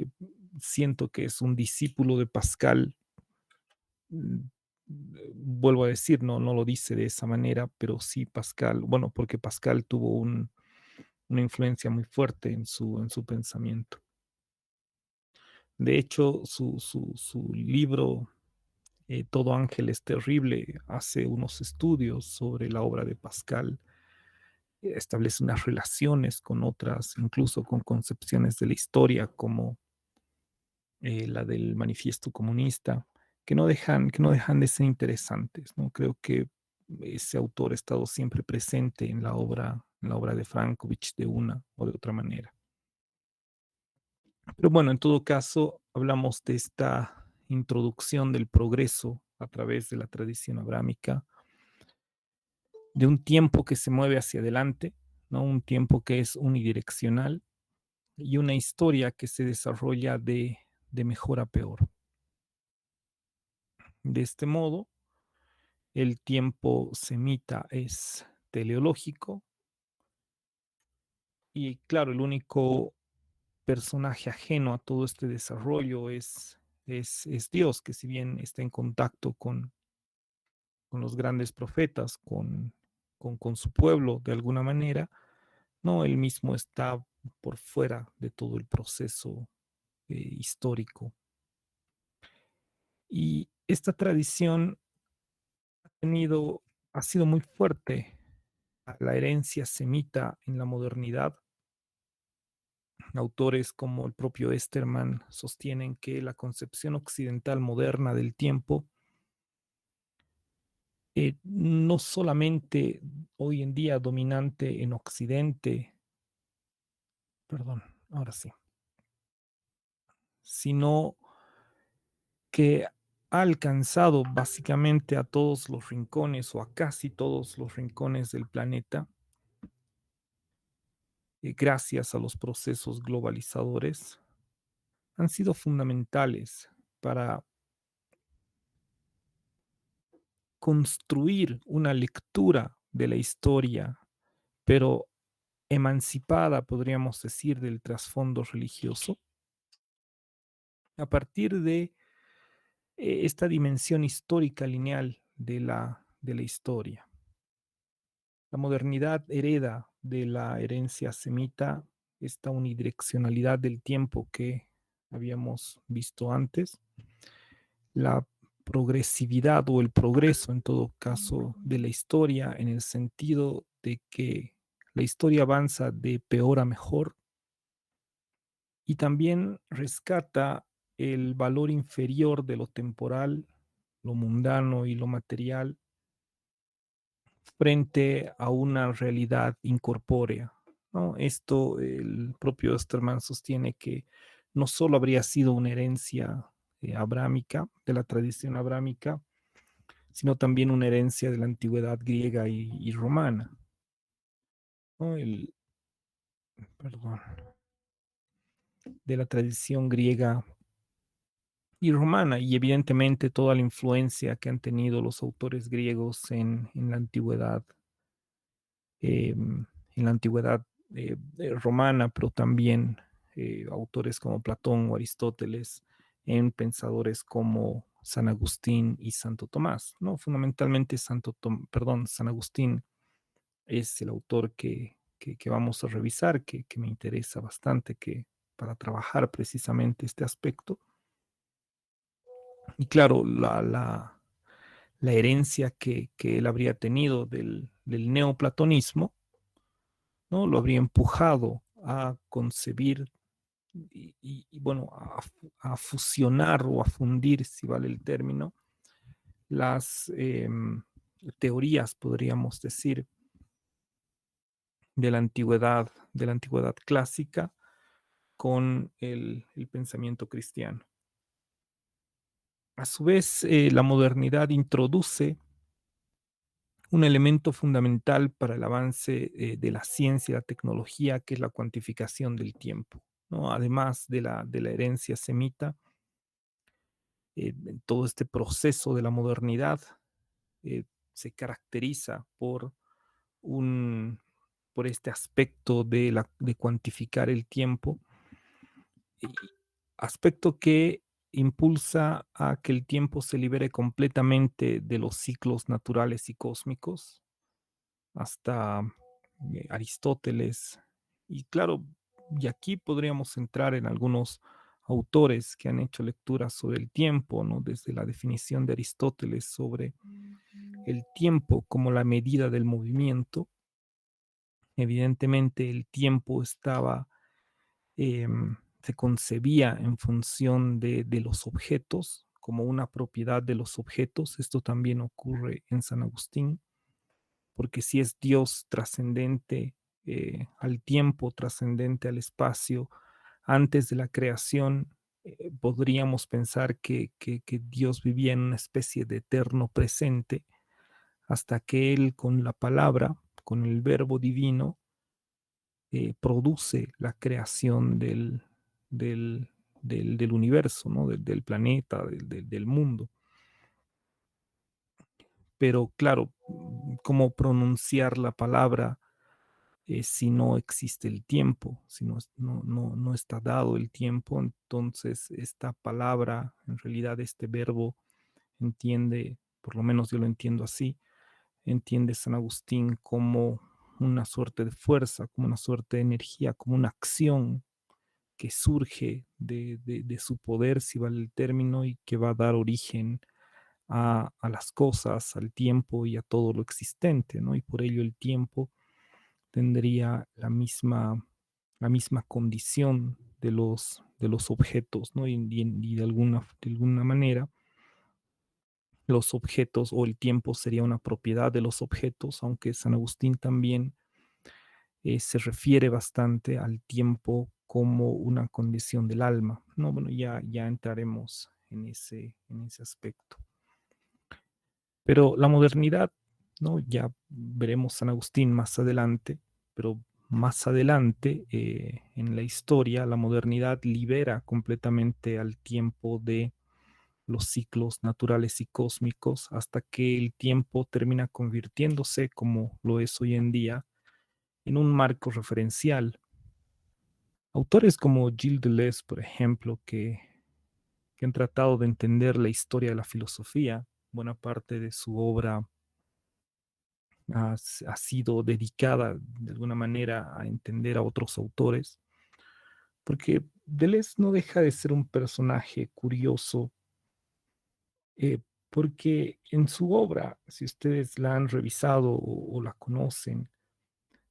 eh, siento que es un discípulo de Pascal. mm, Vuelvo a decir, no lo dice de esa manera, pero sí Pascal, bueno, porque Pascal tuvo una influencia muy fuerte en su pensamiento. De hecho, su libro Todo ángel es terrible hace unos estudios sobre la obra de Pascal, establece unas relaciones con otras, incluso con concepciones de la historia como la del manifiesto comunista, que no dejan de ser interesantes, ¿no? Creo que ese autor ha estado siempre presente en la obra de Frankovich de una o de otra manera. Pero bueno, en todo caso, hablamos de esta introducción del progreso a través de la tradición abrámica, de un tiempo que se mueve hacia adelante, ¿no? Un tiempo que es unidireccional y una historia que se desarrolla de mejor a peor. De este modo, el tiempo semita es teleológico y claro, el único personaje ajeno a todo este desarrollo es Dios, que si bien está en contacto con los grandes profetas, con su pueblo de alguna manera, no, él mismo está por fuera de todo el proceso histórico. Y esta tradición tenido, ha sido muy fuerte a la herencia semita en la modernidad. Autores como el propio Esterman sostienen que la concepción occidental moderna del tiempo no solamente hoy en día dominante en Occidente, perdón, ahora sí, sino que ha alcanzado básicamente a todos los rincones o a casi todos los rincones del planeta, gracias a los procesos globalizadores, han sido fundamentales para construir una lectura de la historia, pero emancipada, podríamos decir, del trasfondo religioso, a partir de esta dimensión histórica lineal de la historia. La modernidad hereda de la herencia semita esta unidireccionalidad del tiempo que habíamos visto antes, la progresividad o el progreso en todo caso de la historia en el sentido de que la historia avanza de peor a mejor y también rescata el valor inferior de lo temporal, lo mundano y lo material frente a una realidad incorpórea, ¿no? Esto el propio Osterman sostiene que no solo habría sido una herencia abrámica, de la tradición abrámica, sino también una herencia de la antigüedad griega y romana, ¿no? Perdón, de la tradición griega y romana, y evidentemente toda la influencia que han tenido los autores griegos en la antigüedad romana, pero también autores como Platón o Aristóteles, en pensadores como San Agustín y Santo Tomás, ¿no? Fundamentalmente San Agustín es el autor que vamos a revisar, que me interesa bastante, que para trabajar precisamente este aspecto. Y claro, la herencia que él habría tenido del neoplatonismo, ¿no? Lo habría empujado a concebir y bueno, a fusionar o a fundir, si vale el término, las teorías, podríamos decir, de la antigüedad clásica con el pensamiento cristiano. A su vez, la modernidad introduce un elemento fundamental para el avance de la ciencia y la tecnología, que es la cuantificación del tiempo, ¿no? Además de la herencia semita, en todo este proceso de la modernidad eh, se caracteriza un, por este aspecto de cuantificar el tiempo aspecto que impulsa a que el tiempo se libere completamente de los ciclos naturales y cósmicos, hasta Aristóteles. Y claro, y aquí podríamos entrar en algunos autores que han hecho lecturas sobre el tiempo, ¿no? Desde la definición de Aristóteles sobre el tiempo como la medida del movimiento. Evidentemente el tiempo estaba, se concebía en función de los objetos, como una propiedad de los objetos. Esto también ocurre en San Agustín, porque si es Dios trascendente al tiempo, trascendente al espacio, antes de la creación, podríamos pensar que Dios vivía en una especie de eterno presente, hasta que Él con la palabra, con el verbo divino, produce la creación del, del universo, ¿no? Del planeta, del mundo. Pero claro, ¿cómo pronunciar la palabra si no existe el tiempo? Si no está dado el tiempo, entonces esta palabra, en realidad este verbo, entiende, por lo menos yo lo entiendo así, entiende San Agustín como una suerte de fuerza, como una suerte de energía, como una acción que surge de su poder, si vale el término, y que va a dar origen a las cosas, al tiempo y a todo lo existente, ¿no? Y por ello el tiempo tendría la misma condición de los objetos, ¿no? Y de alguna manera los objetos o el tiempo sería una propiedad de los objetos, aunque San Agustín también se refiere bastante al tiempo como una condición del alma, ¿no? Bueno, ya entraremos en ese aspecto. Pero la modernidad, ¿no? Ya veremos San Agustín más adelante, pero más adelante en la historia, la modernidad libera completamente al tiempo de los ciclos naturales y cósmicos hasta que el tiempo termina convirtiéndose, como lo es hoy en día, en un marco referencial. Autores como Gilles Deleuze, por ejemplo, que han tratado de entender la historia de la filosofía, buena parte de su obra ha sido dedicada de alguna manera a entender a otros autores, porque Deleuze no deja de ser un personaje curioso, eh, porque en su obra, si ustedes la han revisado o la conocen,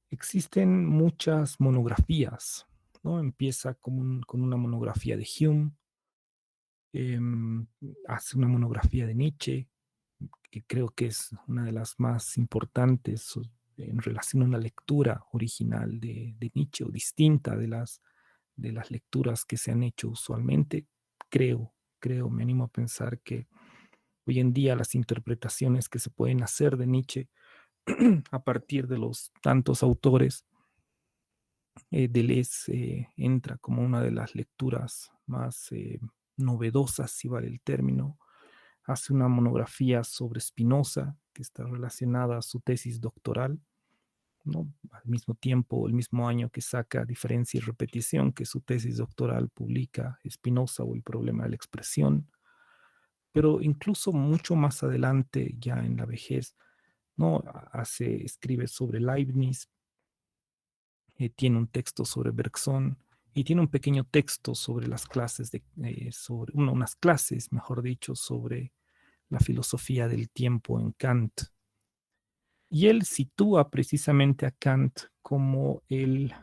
existen muchas monografías, ¿no? Empieza con una monografía de Hume, eh, hace una monografía de Nietzsche, que creo que es una de las más importantes en relación a una lectura original de Nietzsche o distinta de las lecturas que se han hecho usualmente. Me animo a pensar que hoy en día las interpretaciones que se pueden hacer de Nietzsche a partir de los tantos autores, Deleuze entra como una de las lecturas más novedosas, si vale el término. Hace una monografía sobre Spinoza, que está relacionada a su tesis doctoral, ¿no? Al mismo tiempo, el mismo año que saca Diferencia y Repetición, que su tesis doctoral publica Spinoza o el problema de la expresión. Pero incluso mucho más adelante, ya en la vejez, ¿no? Escribe sobre Leibniz, tiene un texto sobre Bergson y tiene un pequeño texto sobre las clases sobre unas clases, mejor dicho, sobre la filosofía del tiempo en Kant. Y él sitúa precisamente a Kant como el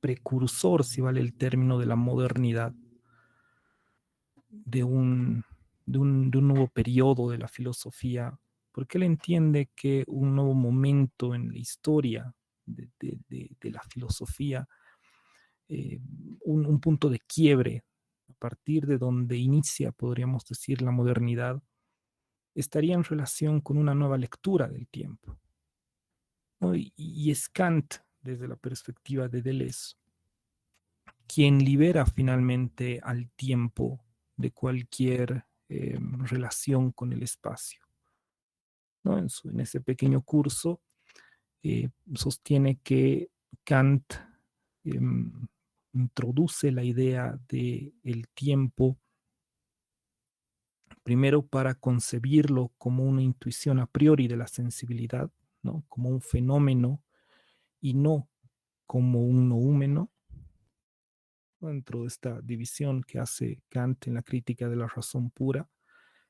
precursor, si vale el término, de la modernidad, de de un nuevo periodo de la filosofía, porque él entiende que un nuevo momento en la historia de la filosofía, eh, un punto de quiebre, a partir de donde inicia, podríamos decir, la modernidad, estaría en relación con una nueva lectura del tiempo, ¿no? Y es Kant, desde la perspectiva de Deleuze, quien libera finalmente al tiempo de cualquier relación con el espacio, ¿no? En ese pequeño curso sostiene que Kant eh, introduce la idea de el tiempo, primero para concebirlo como una intuición a priori de la sensibilidad, ¿no? Como un fenómeno y no como un noúmeno, dentro de esta división que hace Kant en la crítica de la razón pura.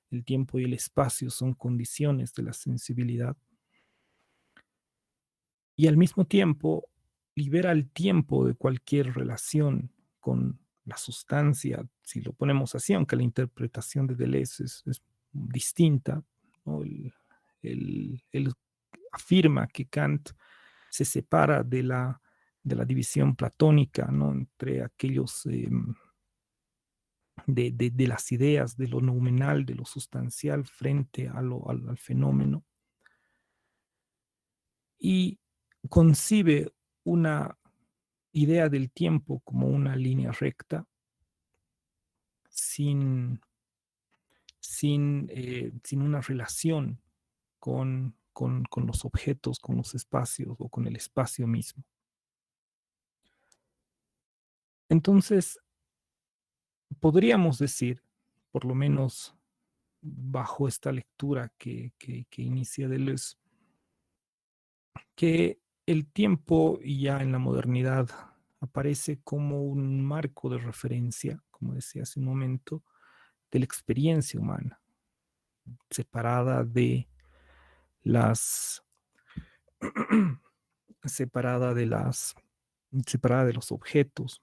El tiempo y el espacio son condiciones de la sensibilidad, y al mismo tiempo libera el tiempo de cualquier relación con la sustancia, si lo ponemos así, aunque la interpretación de Deleuze es distinta, ¿no? Él afirma que Kant se separa de la división platónica, ¿no? Entre aquellos de las ideas, de lo noumenal, de lo sustancial frente al fenómeno, y concibe una idea del tiempo como una línea recta, sin, sin una relación con los objetos, con los espacios o con el espacio mismo. Entonces, podríamos decir, por lo menos bajo esta lectura que inicia Deleuze, que el tiempo ya en la modernidad aparece como un marco de referencia, como decía hace un momento, de la experiencia humana, separada de las separada de las separada de los objetos.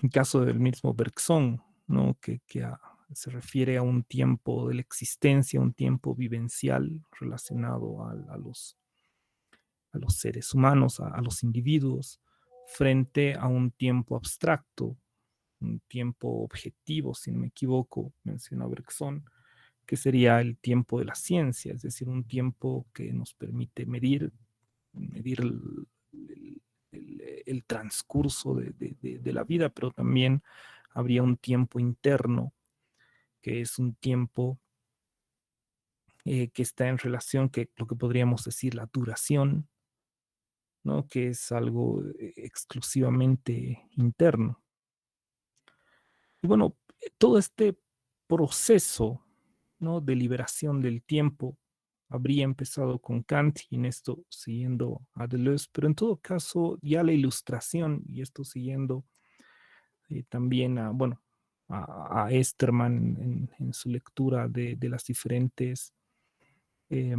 En caso del mismo Bergson, ¿no? Se refiere a un tiempo de la existencia, un tiempo vivencial relacionado a los seres humanos, a los individuos, frente a un tiempo abstracto, un tiempo objetivo, si no me equivoco, menciona Bergson, que sería el tiempo de la ciencia, es decir, un tiempo que nos permite medir el transcurso de la vida, pero también habría un tiempo interno, que es un tiempo que está en relación, que lo que podríamos decir la duración, ¿no? Que es algo exclusivamente interno. Y bueno, todo este proceso, ¿no? De liberación del tiempo habría empezado con Kant y en esto siguiendo a Deleuze, pero en todo caso ya la ilustración y esto siguiendo también a, bueno, a Esterman en su lectura de las diferentes, eh,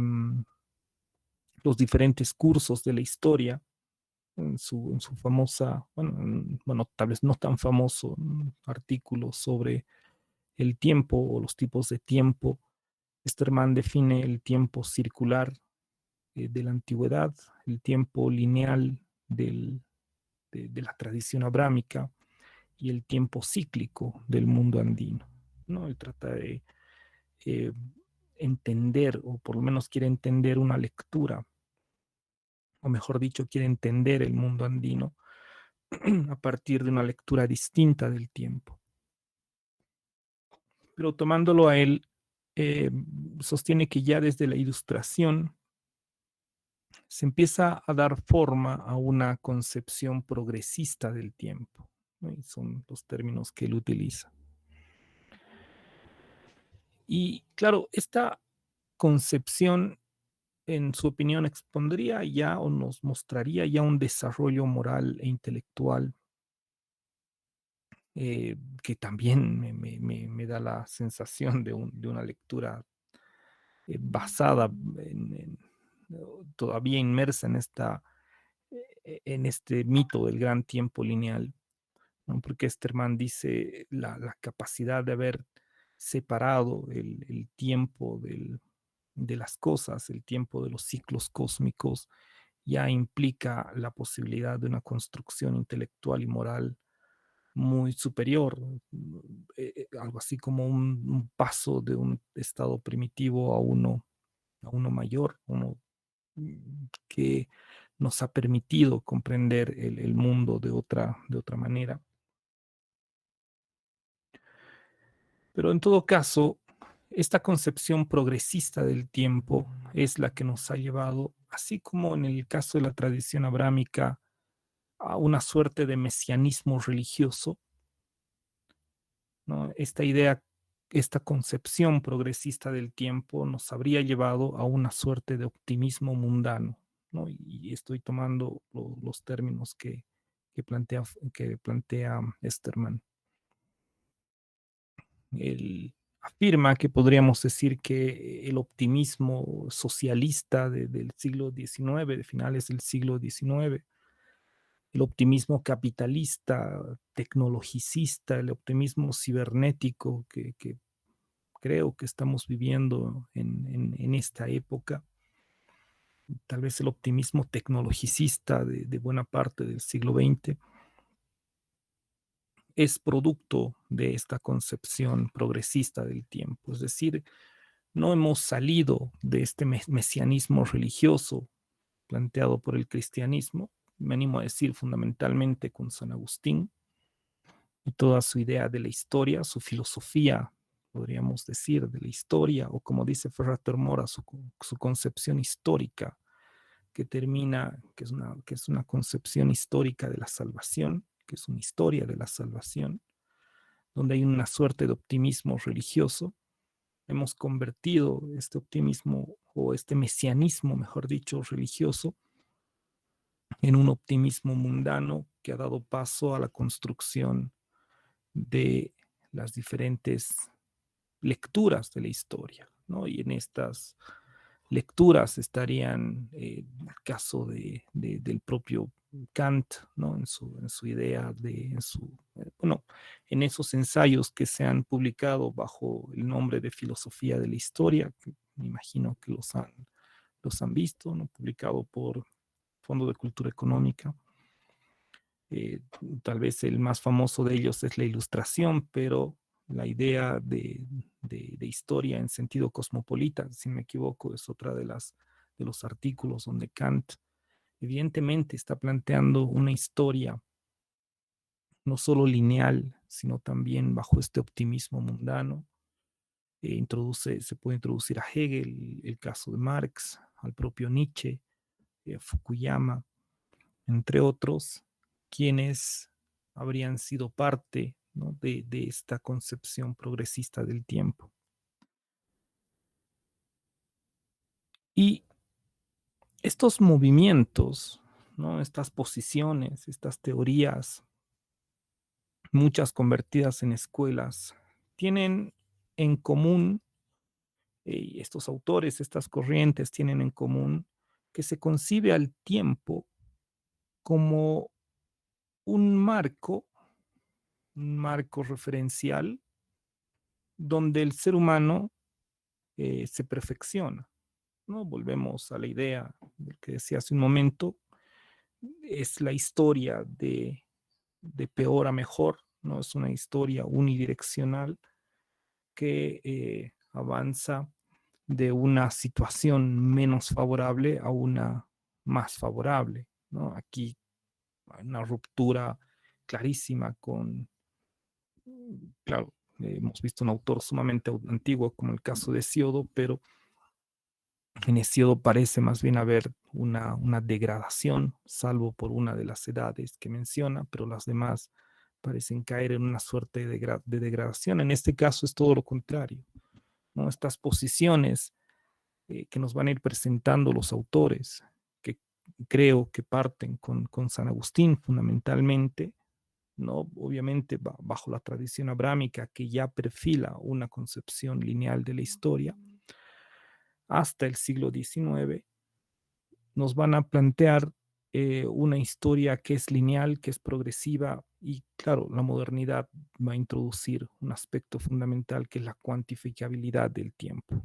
los diferentes cursos de la historia, en su famosa, bueno, tal vez no tan famoso artículo sobre el tiempo o los tipos de tiempo. Esterman define el tiempo circular de la antigüedad, el tiempo lineal de la tradición abrámica y el tiempo cíclico del mundo andino, ¿no? Él trata de eh, entender, o por lo menos quiere entender una lectura, o mejor dicho, quiere entender el mundo andino a partir de una lectura distinta del tiempo. Pero tomándolo a él, eh, sostiene que ya desde la ilustración se empieza a dar forma a una concepción progresista del tiempo, ¿no? Y son los términos que él utiliza. Y claro, esta concepción, en su opinión, expondría ya o nos mostraría ya un desarrollo moral e intelectual que también me da la sensación de una lectura basada todavía inmersa en en este mito del gran tiempo lineal, ¿no? Porque Esterman dice la capacidad de haber separado el tiempo de las cosas, el tiempo de los ciclos cósmicos, ya implica la posibilidad de una construcción intelectual y moral muy superior, algo así como un paso de un estado primitivo a uno mayor, uno que nos ha permitido comprender el mundo de otra manera. Pero en todo caso, esta concepción progresista del tiempo es la que nos ha llevado, así como en el caso de la tradición abrámica, a una suerte de mesianismo religioso, ¿no? Esta idea, esta concepción progresista del tiempo nos habría llevado a una suerte de optimismo mundano, ¿no? Y estoy tomando los términos que plantea Esterman. Él afirma que podríamos decir que el optimismo socialista del siglo XIX, de finales del siglo XIX, el optimismo capitalista, tecnologicista, el optimismo cibernético que creo que estamos viviendo en esta época, tal vez el optimismo tecnologicista de buena parte del siglo XX, es producto de esta concepción progresista del tiempo. Es decir, no hemos salido de este mesianismo religioso planteado por el cristianismo, me animo a decir fundamentalmente con San Agustín y toda su idea de la historia, su filosofía, podríamos decir, de la historia, o como dice Ferrater Mora, su concepción histórica, que es una concepción histórica de la salvación, que es una historia de la salvación, donde hay una suerte de optimismo religioso. Hemos convertido este optimismo o este mesianismo, mejor dicho, religioso, en un optimismo mundano que ha dado paso a la construcción de las diferentes lecturas de la historia, ¿no? Y en estas lecturas estarían el caso del propio Kant, ¿no? En su idea bueno, en esos ensayos que se han publicado bajo el nombre de filosofía de la historia, que me imagino que los han visto, ¿no? Publicado por Fondo de Cultura Económica. Eh, Tal vez el más famoso de ellos es la Ilustración, pero la idea de historia en sentido cosmopolita, si me equivoco, es otra de los artículos donde Kant evidentemente está planteando una historia no solo lineal, sino también bajo este optimismo mundano. Se puede introducir a Hegel, el caso de Marx, al propio Nietzsche, Fukuyama, entre otros, quienes habrían sido parte, ¿no? de esta concepción progresista del tiempo. Y estos movimientos, ¿no? Estas posiciones, estas teorías, muchas convertidas en escuelas, tienen en común, estos autores, estas corrientes tienen en común que se concibe al tiempo como un marco referencial donde el ser humano se perfecciona, ¿no? Volvemos a la idea del que decía hace un momento, es la historia de peor a mejor, ¿no? Es una historia unidireccional que avanza de una situación menos favorable a una más favorable, ¿no? Aquí hay una ruptura clarísima claro, hemos visto un autor sumamente antiguo como el caso de Hesiodo, pero en Hesiodo parece más bien haber una degradación, salvo por una de las edades que menciona, pero las demás parecen caer en una suerte de degradación. En este caso es todo lo contrario, ¿no? Estas posiciones que nos van a ir presentando los autores, que creo que parten con San Agustín fundamentalmente, ¿no? Obviamente bajo la tradición abrámica que ya perfila una concepción lineal de la historia, hasta el siglo XIX, nos van a plantear una historia que es lineal, que es progresiva y claro, la modernidad va a introducir un aspecto fundamental que es la cuantificabilidad del tiempo.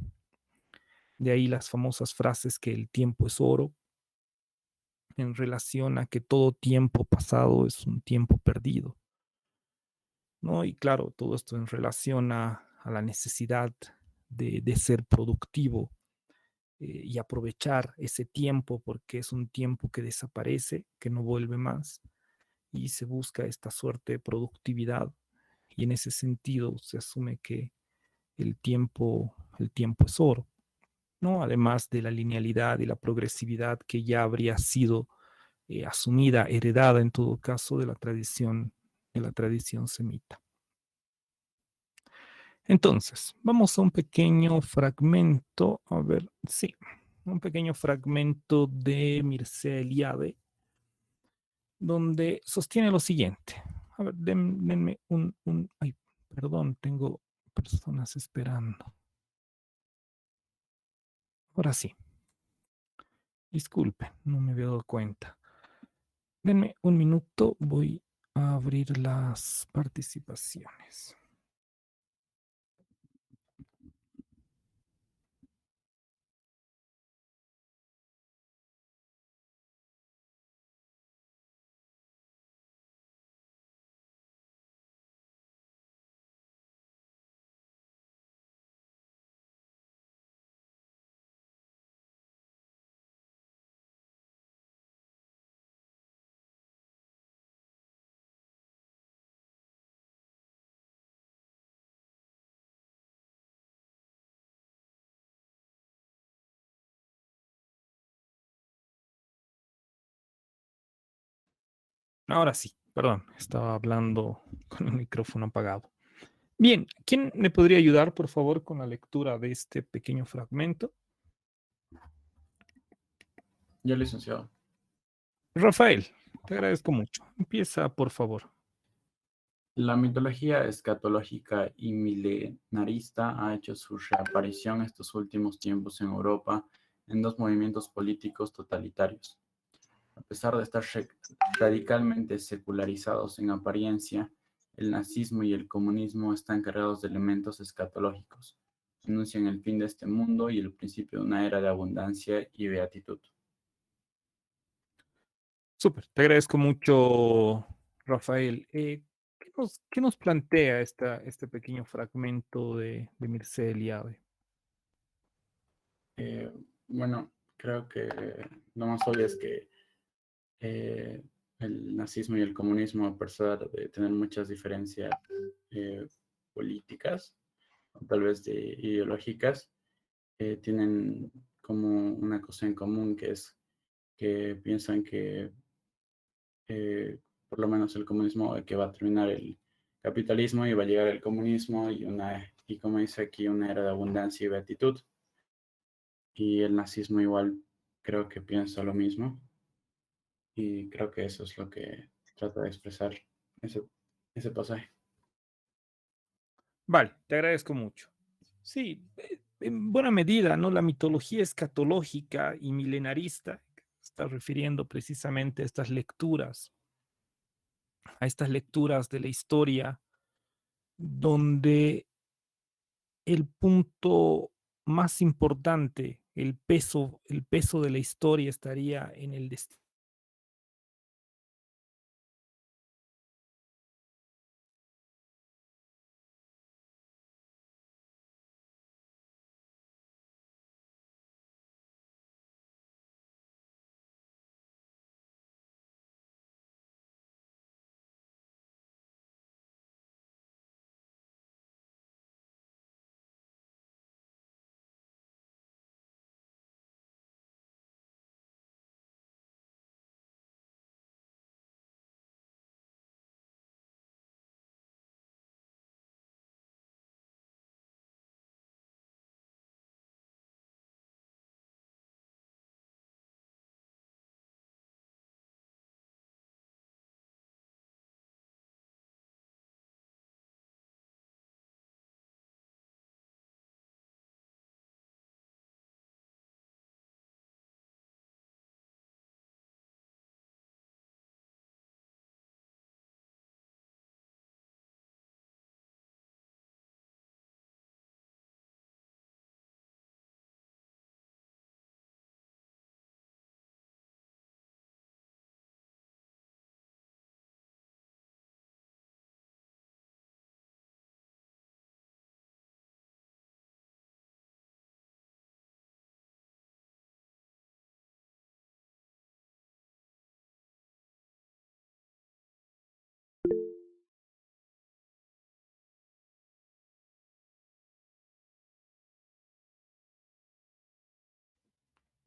De ahí las famosas frases que el tiempo es oro, en relación a que todo tiempo pasado es un tiempo perdido, ¿no? Y claro, todo esto en relación a la necesidad de ser productivo y aprovechar ese tiempo porque es un tiempo que desaparece, que no vuelve más y se busca esta suerte de productividad y en ese sentido se asume que el tiempo es oro, ¿no? Además de la linealidad y la progresividad que ya habría sido asumida, heredada en todo caso de la tradición semita. Entonces, vamos a un pequeño fragmento, a ver, sí, un pequeño fragmento de Mircea Eliade, donde sostiene lo siguiente. A ver, denme ay, perdón, tengo personas esperando. Ahora sí, disculpen, no me había dado cuenta. Denme un minuto, voy a abrir las participaciones. Ahora sí, perdón, estaba hablando con el micrófono apagado. Bien, ¿quién me podría ayudar, por favor, con la lectura de este pequeño fragmento? Yo, licenciado. Rafael, te agradezco mucho. Empieza, por favor. La mitología escatológica y milenarista ha hecho su reaparición estos últimos tiempos en Europa en dos movimientos políticos totalitarios. A pesar de estar radicalmente secularizados en apariencia, el nazismo y el comunismo están cargados de elementos escatológicos. Anuncian el fin de este mundo y el principio de una era de abundancia y beatitud. Súper, te agradezco mucho, Rafael. ¿Qué nos plantea este pequeño fragmento de Mircea Eliade? Eh, bueno, creo que lo más obvio es que eh, el nazismo y el comunismo, a pesar de tener muchas diferencias eh, políticas, o tal vez ideológicas, tienen como una cosa en común, que es que piensan que por lo menos el comunismo, que va a terminar el capitalismo y va a llegar el comunismo y como dice aquí, una era de abundancia y beatitud. Y el nazismo igual creo que piensa lo mismo. Y creo que eso es lo que trata de expresar ese, ese pasaje. Vale, te agradezco mucho. Sí, en buena medida, ¿no? La mitología escatológica y milenarista está refiriendo precisamente a estas lecturas de la historia, donde el punto más importante, el peso de la historia estaría en el destino.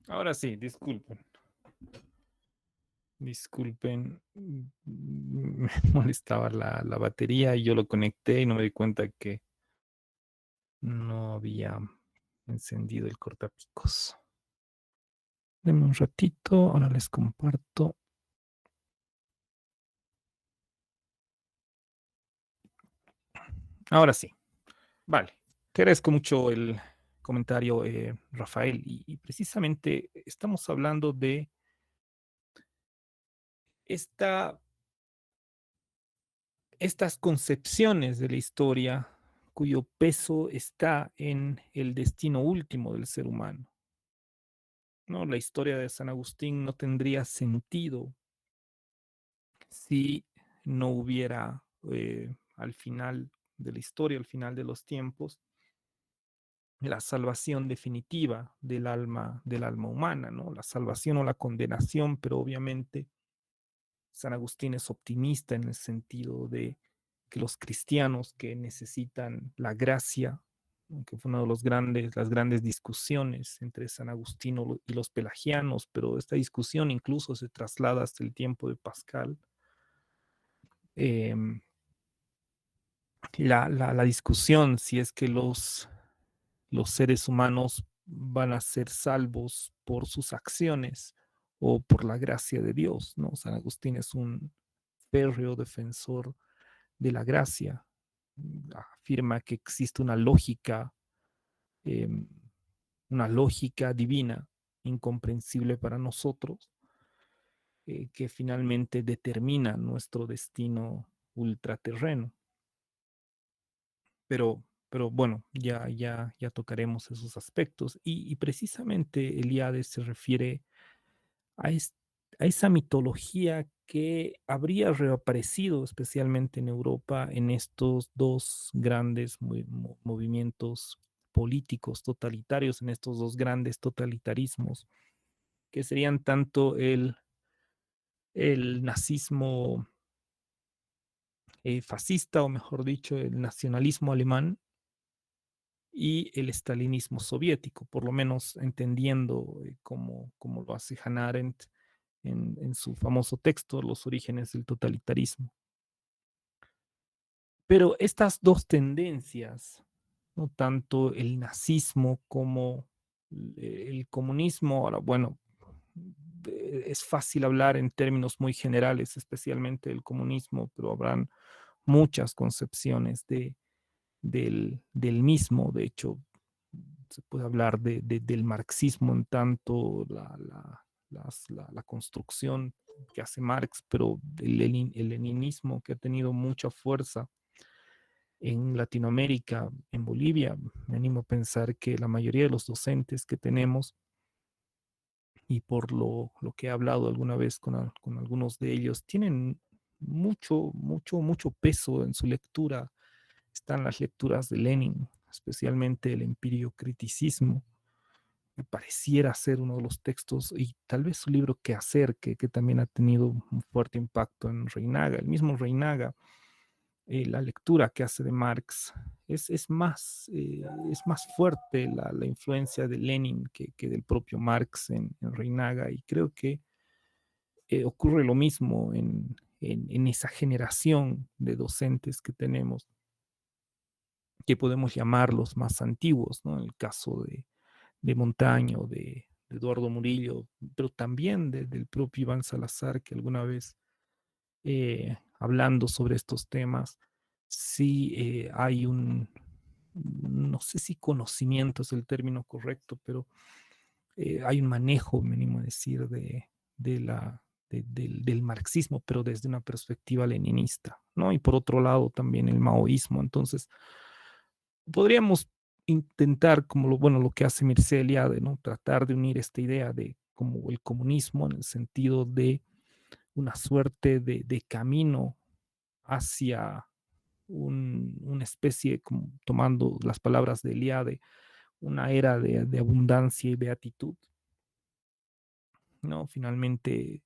Ahora sí, disculpen. Disculpen, me molestaba la batería y yo lo conecté y no me di cuenta que no había encendido el cortapicos. Denme un ratito, ahora les comparto. Ahora sí, vale. Te agradezco mucho el comentario, Rafael, y precisamente estamos hablando de esta, estas concepciones de la historia cuyo peso está en el destino último del ser humano. ¿No? La historia de San Agustín no tendría sentido si no hubiera al final de la historia, al final de los tiempos, la salvación definitiva del alma humana, ¿no? La salvación o la condenación, pero obviamente San Agustín es optimista en el sentido de que los cristianos que necesitan la gracia, que fue una de las grandes discusiones entre San Agustín y los pelagianos, pero esta discusión incluso se traslada hasta el tiempo de Pascal. Eh, la discusión si es que los seres humanos van a ser salvos por sus acciones o por la gracia de Dios, ¿no? San Agustín es un férreo defensor de la gracia, afirma que existe eh, una lógica divina incomprensible para nosotros, que finalmente determina nuestro destino ultraterreno. Pero bueno, ya tocaremos esos aspectos. Y precisamente Eliade se refiere a, es- a esa mitología que habría reaparecido especialmente en Europa en estos dos grandes movimientos políticos totalitarios, en estos dos grandes totalitarismos, que serían tanto el nazismo fascista, o mejor dicho, el nacionalismo alemán, y el estalinismo soviético, por lo menos entendiendo como lo hace Hannah Arendt en su famoso texto, Los orígenes del totalitarismo. Pero estas dos tendencias, no tanto el nazismo como el comunismo, ahora, bueno, es fácil hablar en términos muy generales, especialmente del comunismo, pero habrán muchas concepciones del mismo. De hecho, se puede hablar del marxismo en tanto la construcción que hace Marx, pero el leninismo que ha tenido mucha fuerza en Latinoamérica, en Bolivia. Me animo a pensar que la mayoría de los docentes que tenemos, y por lo que he hablado alguna vez con algunos de ellos, tienen mucho peso en su lectura. Están las lecturas de Lenin, especialmente el Empirio Criticismo. Me pareciera ser uno de los textos, y tal vez su libro Qué hacer, que también ha tenido un fuerte impacto en Reinaga. El mismo Reinaga, la lectura que hace de Marx es más fuerte la influencia de Lenin que del propio Marx en Reinaga, y creo que ocurre lo mismo en esa generación de docentes que tenemos, que podemos llamar los más antiguos, ¿no? En el caso de Montaño, de Eduardo Murillo, pero también del propio Iván Salazar, que alguna vez, hablando sobre estos temas, sí hay no sé si conocimiento es el término correcto, pero hay un manejo, me animo a decir, de del marxismo, pero desde una perspectiva leninista, ¿no? Y por otro lado también el maoísmo. Entonces, podríamos intentar, como bueno, lo que hace Mircea Eliade, ¿no? Tratar de unir esta idea de como el comunismo en el sentido de una suerte de camino hacia una especie, como tomando las palabras de Eliade, una era de abundancia y beatitud, ¿no? Finalmente,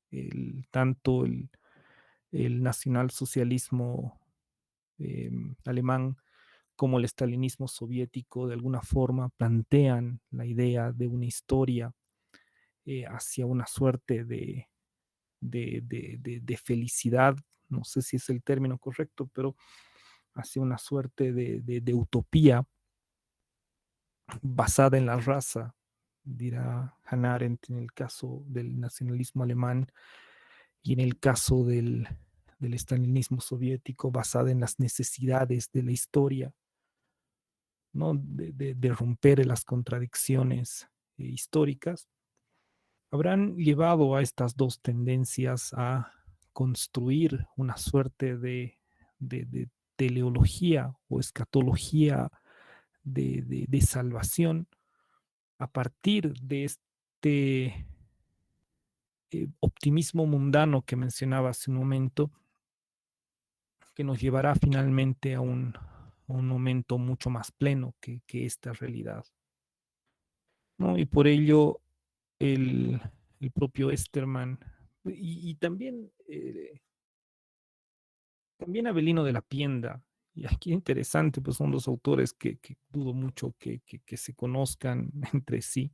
tanto el nacionalsocialismo alemán como el estalinismo soviético de alguna forma plantean la idea de una historia hacia una suerte de felicidad, no sé si es el término correcto, pero hacia una suerte de utopía basada en la raza, dirá Hannah Arendt en el caso del nacionalismo alemán y en el caso del estalinismo soviético, basada en las necesidades de la historia, ¿no? De romper las contradicciones históricas, habrán llevado a estas dos tendencias a construir una suerte de teleología o escatología de salvación a partir de este optimismo mundano que mencionaba hace un momento, que nos llevará finalmente a un momento mucho más pleno que esta realidad, ¿no? Y por ello el, el propio Esterman y también Avelino de la Pienda, y aquí interesante, pues son dos autores que dudo mucho que se conozcan entre sí,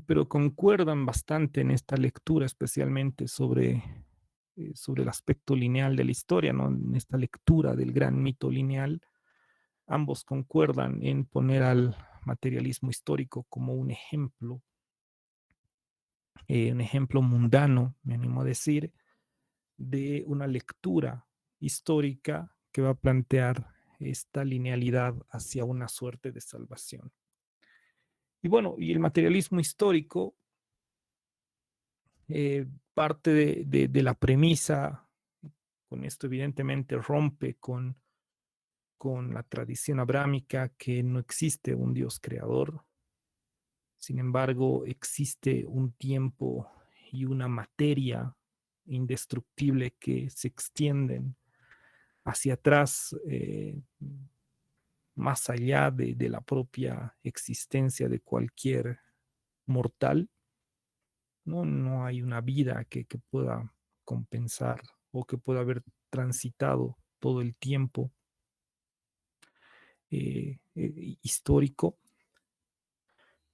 pero concuerdan bastante en esta lectura, especialmente sobre el aspecto lineal de la historia, ¿no? En esta lectura del gran mito lineal, ambos concuerdan en poner al materialismo histórico como un ejemplo mundano, me animo a decir, de una lectura histórica que va a plantear esta linealidad hacia una suerte de salvación. Y bueno, y el materialismo histórico parte de la premisa, con esto evidentemente rompe con la tradición abrámica que no existe un Dios creador, sin embargo existe un tiempo y una materia indestructible que se extienden hacia atrás, más allá de la propia existencia de cualquier mortal, ¿no? No hay una vida que pueda compensar o que pueda haber transitado todo el tiempo histórico.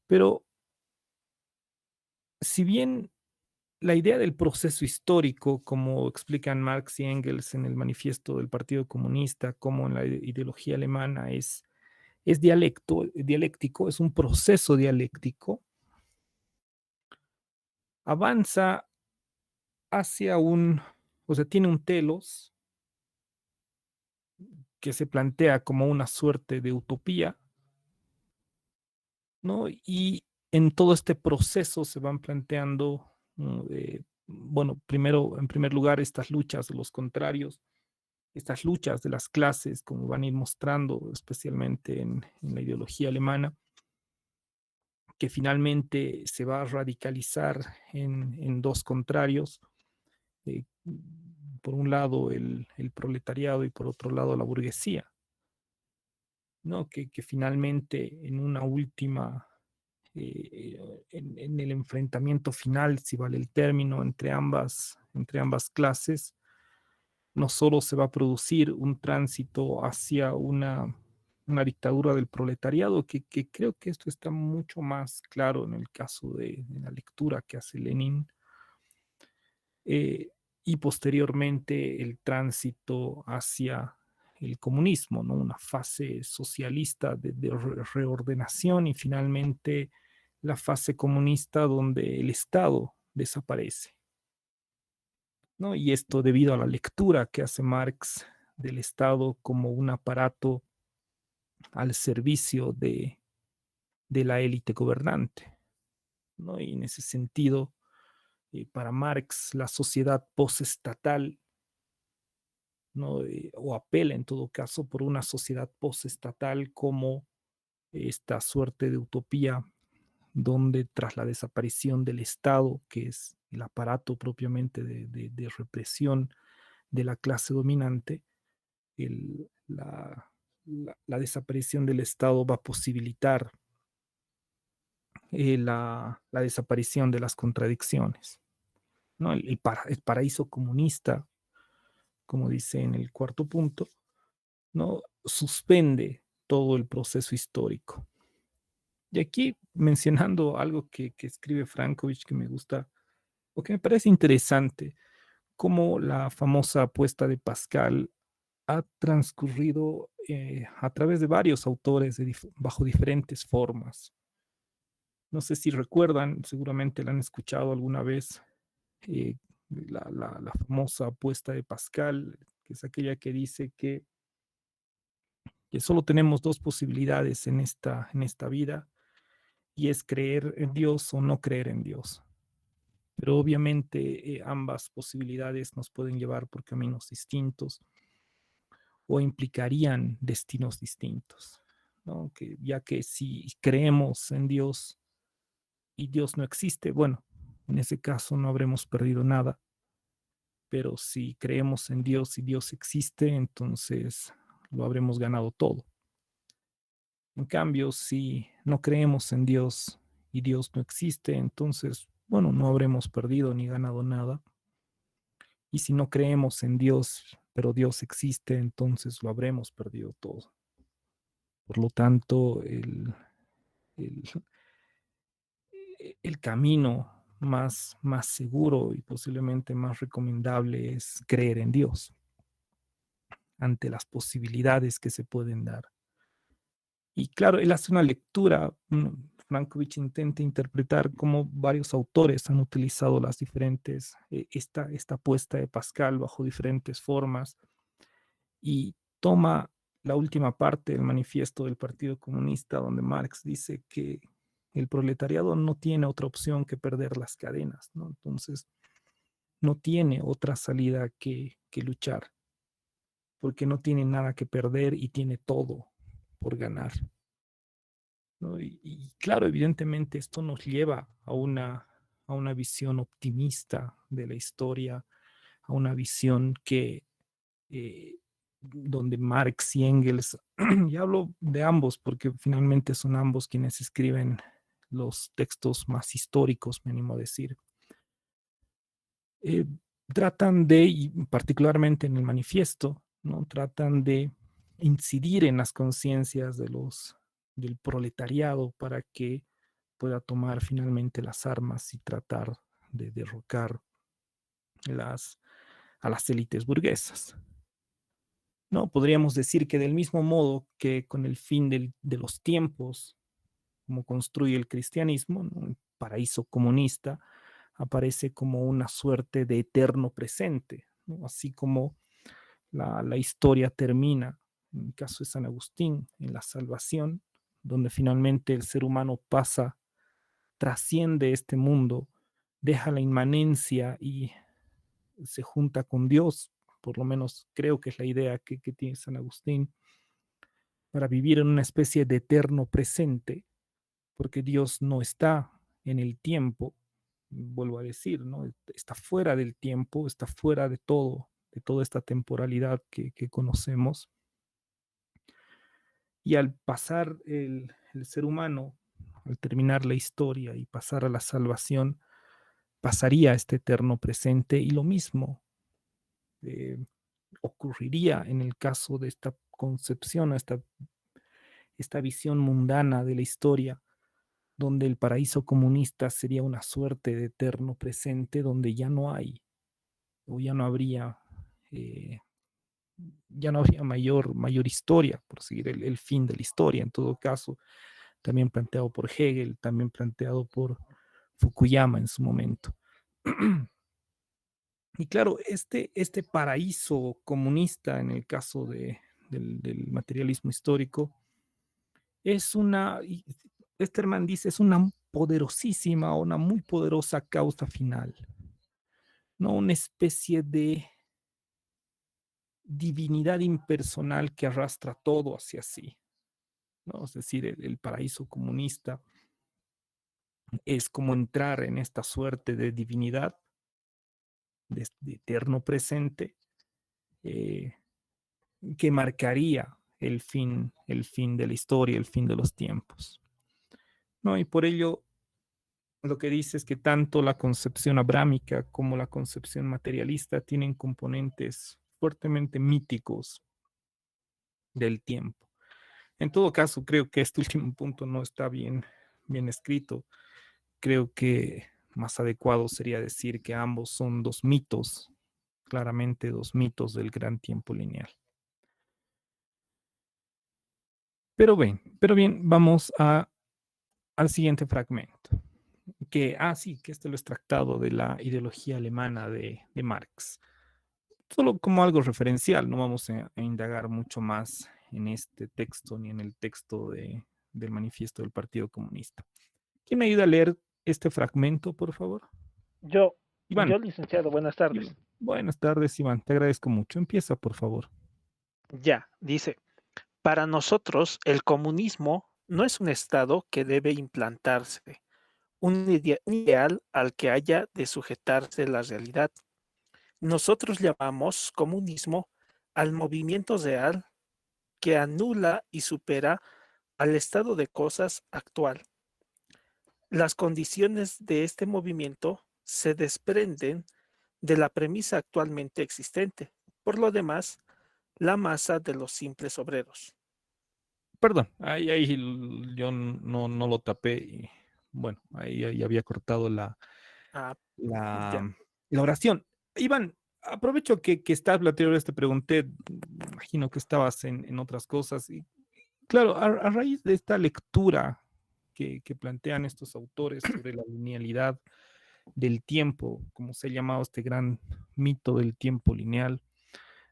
Pero si bien la idea del proceso histórico, como explican Marx y Engels en el manifiesto del Partido Comunista, como en la ideología alemana, es dialéctico, es un proceso dialéctico, avanza hacia o sea, tiene un telos que se plantea como una suerte de utopía, ¿no? Y en todo este proceso se van planteando, bueno, primero, en primer lugar, estas luchas de los contrarios, estas luchas de las clases, como van a ir mostrando, especialmente en la ideología alemana, que finalmente se va a radicalizar en dos contrarios. eh, por un lado el proletariado y por otro lado la burguesía, ¿no? Que finalmente en una última, en el enfrentamiento final, si vale el término, entre ambas clases, no solo se va a producir un tránsito hacia una dictadura del proletariado, que creo que esto está mucho más claro en el caso de la lectura que hace Lenin, eh, y posteriormente el tránsito hacia el comunismo, ¿no? Una fase socialista de reordenación y finalmente la fase comunista donde el Estado desaparece, ¿no? Y esto debido a la lectura que hace Marx del Estado como un aparato al servicio de la élite gobernante, ¿no? Y en ese sentido, para Marx, la sociedad postestatal, ¿no? O apela en todo caso por una sociedad postestatal como esta suerte de utopía donde tras la desaparición del Estado, que es el aparato propiamente de represión de la clase dominante, el, la desaparición del Estado va a posibilitar la desaparición de las contradicciones, ¿no? El paraíso comunista, como dice en el cuarto punto, ¿no? Suspende todo el proceso histórico. Y aquí mencionando algo que escribe Frankovich que me gusta Lo que me parece interesante, cómo la famosa apuesta de Pascal ha transcurrido a través de varios autores bajo diferentes formas. No sé si recuerdan, seguramente la han escuchado alguna vez, eh, la famosa apuesta de Pascal, que es aquella que dice que solo tenemos dos posibilidades en esta vida, y es creer en Dios o no creer en Dios. Pero obviamente ambas posibilidades nos pueden llevar por caminos distintos o implicarían destinos distintos, ¿no? Ya que si creemos en Dios y Dios no existe, bueno, en ese caso no habremos perdido nada, pero si creemos en Dios y Dios existe, entonces lo habremos ganado todo. En cambio, si no creemos en Dios y Dios no existe, entonces, bueno, no habremos perdido ni ganado nada. Y si no creemos en Dios, pero Dios existe, entonces lo habremos perdido todo. Por lo tanto, el, el camino más seguro y posiblemente más recomendable es creer en Dios ante las posibilidades que se pueden dar. Y claro, él hace una lectura, Frankovich intenta interpretar cómo varios autores han utilizado las diferentes, esta apuesta de Pascal bajo diferentes formas, y toma la última parte del manifiesto del Partido Comunista, donde Marx dice que el proletariado no tiene otra opción que perder las cadenas, ¿no? Entonces, no tiene otra salida que luchar, porque no tiene nada que perder y tiene todo por ganar, ¿no? Y claro, evidentemente esto nos lleva a una visión optimista de la historia, a una visión que donde Marx y Engels, y hablo de ambos porque finalmente son ambos quienes escriben los textos más históricos, me animo a decir, eh, tratan de, y particularmente en el manifiesto, ¿no? Tratan de incidir en las conciencias del proletariado para que pueda tomar finalmente las armas y tratar de derrocar las, a las élites burguesas. ¿No? Podríamos decir que del mismo modo que con el fin de los tiempos, como construye el cristianismo, ¿no? El paraíso comunista aparece como una suerte de eterno presente, ¿no? Así como la historia termina, en el caso de San Agustín, en la salvación, donde finalmente el ser humano pasa, trasciende este mundo, deja la inmanencia y se junta con Dios, por lo menos creo que es la idea que tiene San Agustín, para vivir en una especie de eterno presente, porque Dios no está en el tiempo, vuelvo a decir, ¿no? Está fuera del tiempo, está fuera de toda esta temporalidad que conocemos. Y al pasar el ser humano, al terminar la historia y pasar a la salvación, pasaría a este eterno presente y lo mismo eh, ocurriría en el caso de esta concepción, esta visión mundana de la historia, donde el paraíso comunista sería una suerte de eterno presente donde ya no hay o eh, ya no habría mayor historia, por seguir el fin de la historia, en todo caso, también planteado por Hegel, también planteado por Fukuyama en su momento. Y claro, este paraíso comunista, en el caso del materialismo histórico, es Esterman dice, es una poderosísima, una muy poderosa causa final, ¿no? Una especie de divinidad impersonal que arrastra todo hacia sí, ¿no? Es decir, el paraíso comunista es como entrar en esta suerte de divinidad, de eterno presente, eh, que marcaría el fin de la historia, el fin de los tiempos, ¿no? Y por ello lo que dice es que tanto la concepción abrámica como la concepción materialista tienen componentes fuertemente míticos del tiempo. En todo caso, creo que este último punto no está bien escrito. Creo que más adecuado sería decir que ambos son dos mitos, claramente dos mitos del gran tiempo lineal. Pero bien, vamos al siguiente fragmento, sí, que este lo he extractado de la ideología alemana de Marx. Solo como algo referencial, no vamos a indagar mucho más en este texto ni en el texto del manifiesto del Partido Comunista. ¿Quién me ayuda a leer este fragmento, por favor? Yo, Iván, yo, licenciado, buenas tardes. Iván. Buenas tardes, Iván. Te agradezco mucho. Empieza, por favor. Ya, dice, para nosotros el comunismo no es un estado que debe implantarse, un ideal al que haya de sujetarse la realidad. Nosotros llamamos comunismo al movimiento real que anula y supera al estado de cosas actual. Las condiciones de este movimiento se desprenden de la premisa actualmente existente. Por lo demás, la masa de los simples obreros. Perdón, ahí yo no lo tapé y bueno, ahí había cortado Ah, ya. la, la oración. Iván, aprovecho que estás, la anterior vez te pregunté, imagino que estabas en otras cosas y claro, a raíz de esta lectura que plantean estos autores sobre la linealidad del tiempo, como se ha llamado este gran mito del tiempo lineal,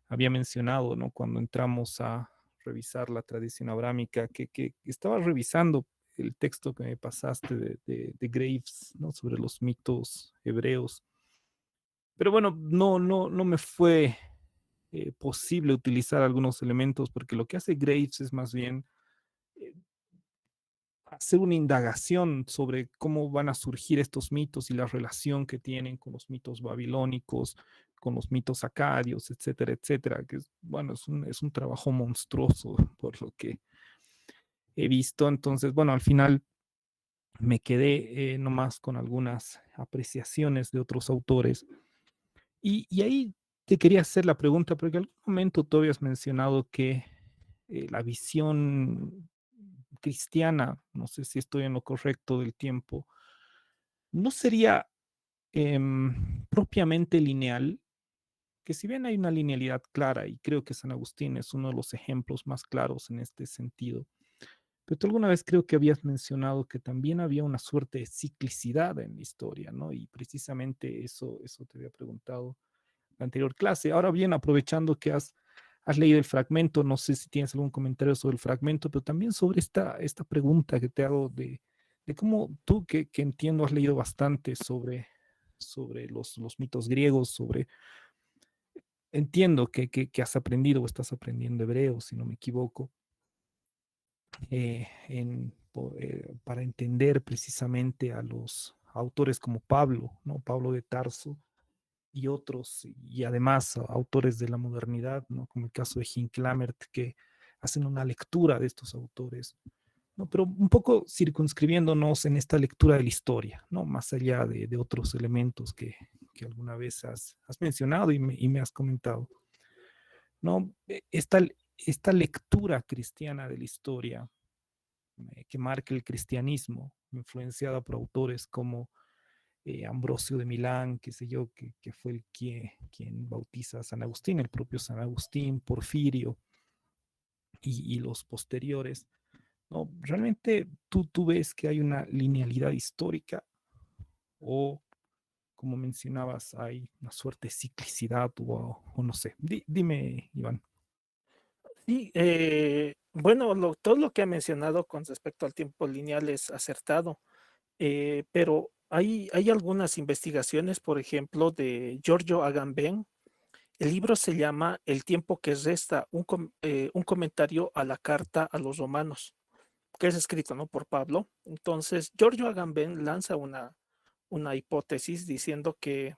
había mencionado, ¿no? Cuando entramos a revisar la tradición abrámica, que estaba revisando el texto que me pasaste de Graves, ¿no? Sobre los mitos hebreos. Pero bueno, no me fue posible utilizar algunos elementos porque lo que hace Graves es más bien eh, hacer una indagación sobre cómo van a surgir estos mitos y la relación que tienen con los mitos babilónicos, con los mitos acadios, etcétera, etcétera, que es, bueno, es un trabajo monstruoso por lo que he visto. Entonces, bueno, al final me quedé nomás con algunas apreciaciones de otros autores. Y ahí te quería hacer la pregunta, porque en algún momento tú habías mencionado que la visión cristiana, no sé si estoy en lo correcto del tiempo, no sería propiamente lineal, que si bien hay una linealidad clara, y creo que San Agustín es uno de los ejemplos más claros en este sentido, pero tú alguna vez creo que habías mencionado que también había una suerte de ciclicidad en la historia, ¿no? Y precisamente eso te había preguntado la anterior clase. Ahora bien, aprovechando que has leído el fragmento, no sé si tienes algún comentario sobre el fragmento, pero también sobre esta pregunta que te hago de cómo tú, que entiendo, has leído bastante sobre los mitos griegos, entiendo que has aprendido o estás aprendiendo hebreo, si no me equivoco, para entender precisamente a los autores como Pablo, ¿no? Pablo de Tarso y otros, y además autores de la modernidad, ¿no? Como el caso de Hincklambert, que hacen una lectura de estos autores, ¿no? Pero un poco circunscribiéndonos en esta lectura de la historia, ¿no? Más allá de otros elementos que alguna vez has mencionado y me has comentado, ¿no? Esta lectura cristiana de la historia que marca el cristianismo, influenciada por autores como Ambrosio de Milán, qué sé yo, que fue quien bautiza a San Agustín, el propio San Agustín, Porfirio y los posteriores. ¿No? ¿Realmente tú ves que hay una linealidad histórica o, como mencionabas, hay una suerte de ciclicidad o no sé? Dime, Iván. Sí, bueno, todo lo que ha mencionado con respecto al tiempo lineal es acertado, pero hay algunas investigaciones, por ejemplo, de Giorgio Agamben. El libro se llama El tiempo que resta, un comentario a la carta a los romanos, que es escrito, ¿no? Por Pablo. Entonces, Giorgio Agamben lanza una hipótesis diciendo que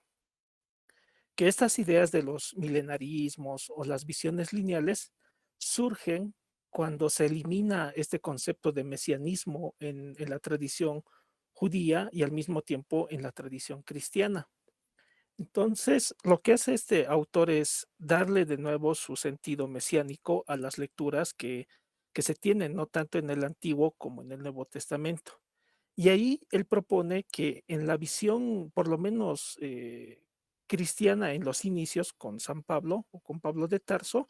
estas ideas de los milenarismos o las visiones lineales surgen cuando se elimina este concepto de mesianismo en la tradición judía y al mismo tiempo en la tradición cristiana. Entonces, lo que hace este autor es darle de nuevo su sentido mesiánico a las lecturas que se tienen, no tanto en el Antiguo como en el Nuevo Testamento. Y ahí él propone que en la visión, por lo menos cristiana en los inicios con San Pablo o con Pablo de Tarso,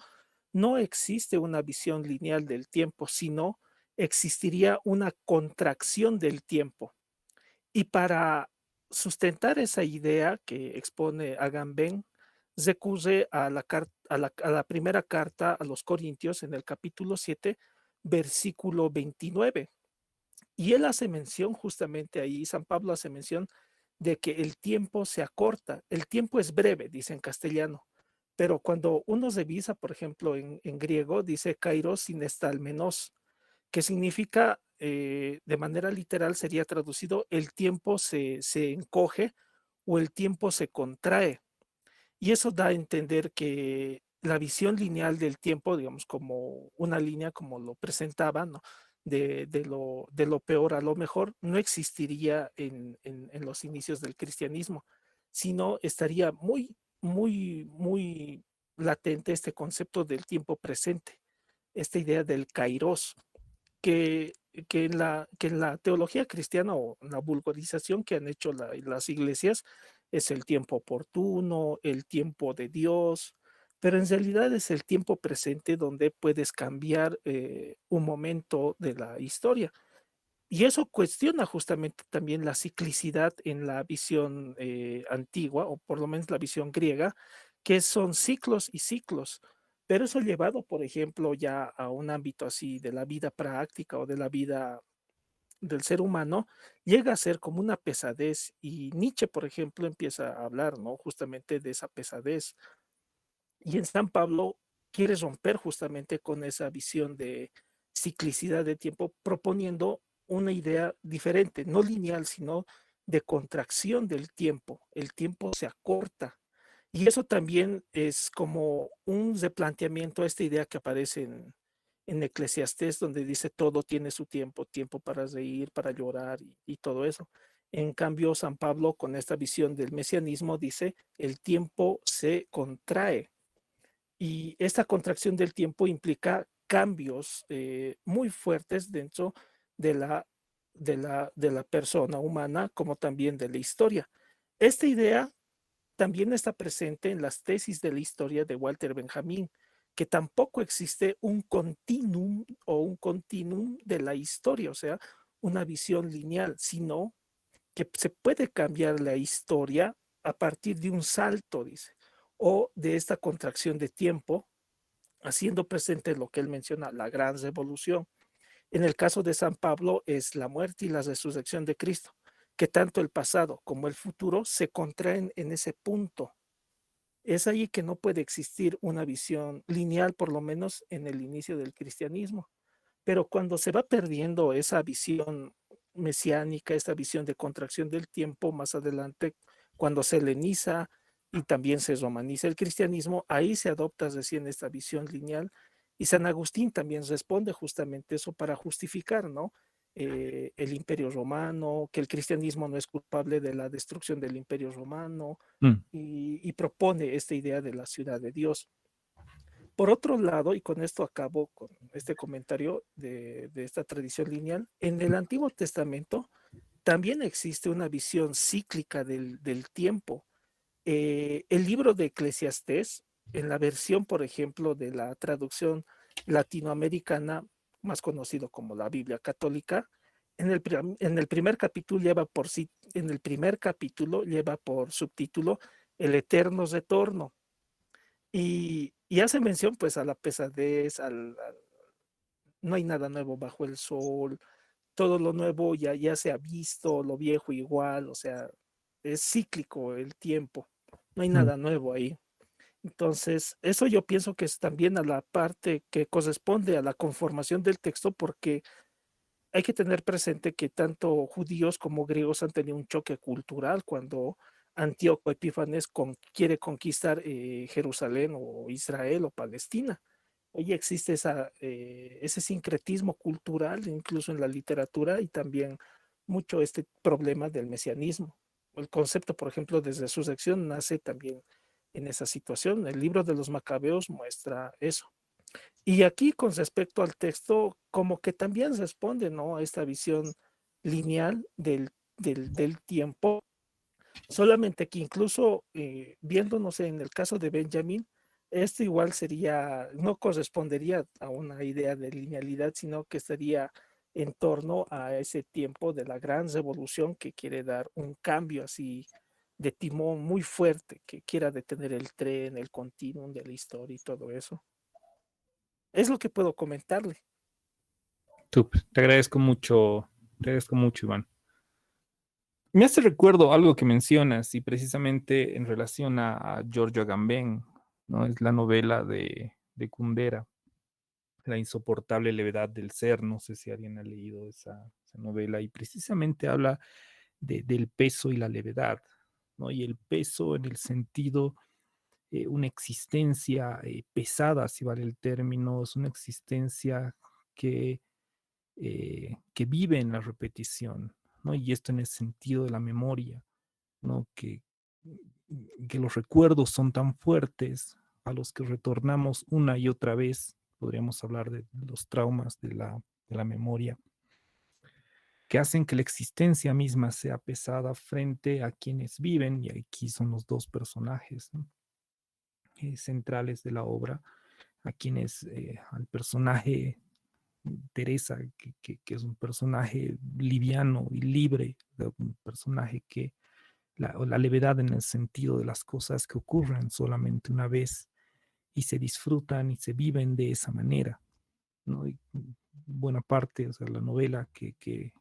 no existe una visión lineal del tiempo, sino existiría una contracción del tiempo. Y para sustentar esa idea que expone Agamben, recurre a la primera carta a los Corintios en el capítulo 7, versículo 29. Y él hace mención justamente ahí, San Pablo hace mención de que el tiempo se acorta, el tiempo es breve, dice en castellano, pero cuando uno revisa, por ejemplo, en griego, dice kairos sinestalmenos, que significa, de manera literal, sería traducido, el tiempo se encoge o el tiempo se contrae. Y eso da a entender que la visión lineal del tiempo, digamos, como una línea como lo presentaba, ¿no? De lo peor a lo mejor, no existiría en los inicios del cristianismo, sino estaría muy latente este concepto del tiempo presente, esta idea del kairos, que, que en la teología cristiana o en la vulgarización que han hecho las iglesias es el tiempo oportuno, el tiempo de Dios, pero en realidad es el tiempo presente donde puedes cambiar un momento de la historia. Y eso cuestiona justamente también la ciclicidad en la visión antigua, o por lo menos la visión griega, que son ciclos y ciclos. Pero eso llevado, por ejemplo, ya a un ámbito así de la vida práctica o de la vida del ser humano, llega a ser como una pesadez. Y Nietzsche, por ejemplo, empieza a hablar, ¿no? Justamente de esa pesadez. Y en San Pablo quiere romper justamente con esa visión de ciclicidad de tiempo, proponiendo una idea diferente, no lineal, sino de contracción del tiempo. El tiempo se acorta. Y eso también es como un replanteamiento a esta idea que aparece en Eclesiastés, donde dice todo tiene su tiempo, tiempo para reír, para llorar y todo eso. En cambio, San Pablo, con esta visión del mesianismo, dice el tiempo se contrae y esta contracción del tiempo implica cambios muy fuertes dentro de de la persona humana, como también de la historia. Esta idea también está presente en las tesis de la historia de Walter Benjamin, que tampoco existe un continuum o un continuum de la historia, o sea, una visión lineal, sino que se puede cambiar la historia a partir de un salto, dice, o de esta contracción de tiempo, haciendo presente lo que él menciona, la gran revolución. En el caso de San Pablo es la muerte y la resurrección de Cristo, que tanto el pasado como el futuro se contraen en ese punto. Es ahí que no puede existir una visión lineal, por lo menos en el inicio del cristianismo. Pero cuando se va perdiendo esa visión mesiánica, esta visión de contracción del tiempo, más adelante, cuando se heleniza y también se romaniza el cristianismo, ahí se adopta recién esta visión lineal. Y San Agustín también responde justamente eso para justificar, ¿no? El imperio romano, que el cristianismo no es culpable de la destrucción del imperio romano, Mm. y propone esta idea de la ciudad de Dios. Por otro lado, y con esto acabo con este comentario de esta tradición lineal, en el Antiguo Testamento también existe una visión cíclica del tiempo. El libro de Eclesiastés, en la versión, por ejemplo, de la traducción latinoamericana, más conocido como la Biblia católica, en el primer capítulo lleva por sí, en el primer capítulo lleva por subtítulo El eterno retorno y hace mención pues a la pesadez, no hay nada nuevo bajo el sol, todo lo nuevo ya se ha visto, lo viejo igual, o sea, es cíclico el tiempo, no hay Mm. nada nuevo ahí. Entonces, eso yo pienso que es también a la parte que corresponde a la conformación del texto, porque hay que tener presente que tanto judíos como griegos han tenido un choque cultural cuando Antíoco Epífanes quiere conquistar Jerusalén o Israel o Palestina. Hoy existe ese sincretismo cultural, incluso en la literatura, y también mucho este problema del mesianismo. El concepto, por ejemplo, de resurrección nace también en esa situación. El libro de los Macabeos muestra eso. Y aquí con respecto al texto, como que también responde, ¿no? A esta visión lineal del tiempo, solamente que incluso viéndonos en el caso de Benjamin, esto igual sería, no correspondería a una idea de linealidad, sino que estaría en torno a ese tiempo de la gran revolución que quiere dar un cambio así de timón muy fuerte, que quiera detener el tren, el continuum de la historia y todo eso. Es lo que puedo comentarle. Súper. Te agradezco mucho, Iván. Me hace recuerdo algo que mencionas y precisamente en relación a Giorgio Agamben, ¿no? Es la novela de Kundera, La insoportable levedad del ser. No sé si alguien ha leído esa novela y precisamente habla del peso y la levedad, ¿no? Y el peso en el sentido, una existencia pesada, si vale el término, es una existencia que, que vive en la repetición, ¿no? Y esto en el sentido de la memoria, ¿no? Que los recuerdos son tan fuertes a los que retornamos una y otra vez. Podríamos hablar de los traumas de la memoria, que hacen que la existencia misma sea pesada frente a quienes viven, y aquí son los dos personajes, ¿no? Centrales de la obra, a quienes, al personaje Teresa, que es un personaje liviano y libre, un personaje que la levedad en el sentido de las cosas que ocurren solamente una vez y se disfrutan y se viven de esa manera, ¿no? Y buena parte, o sea, la novela que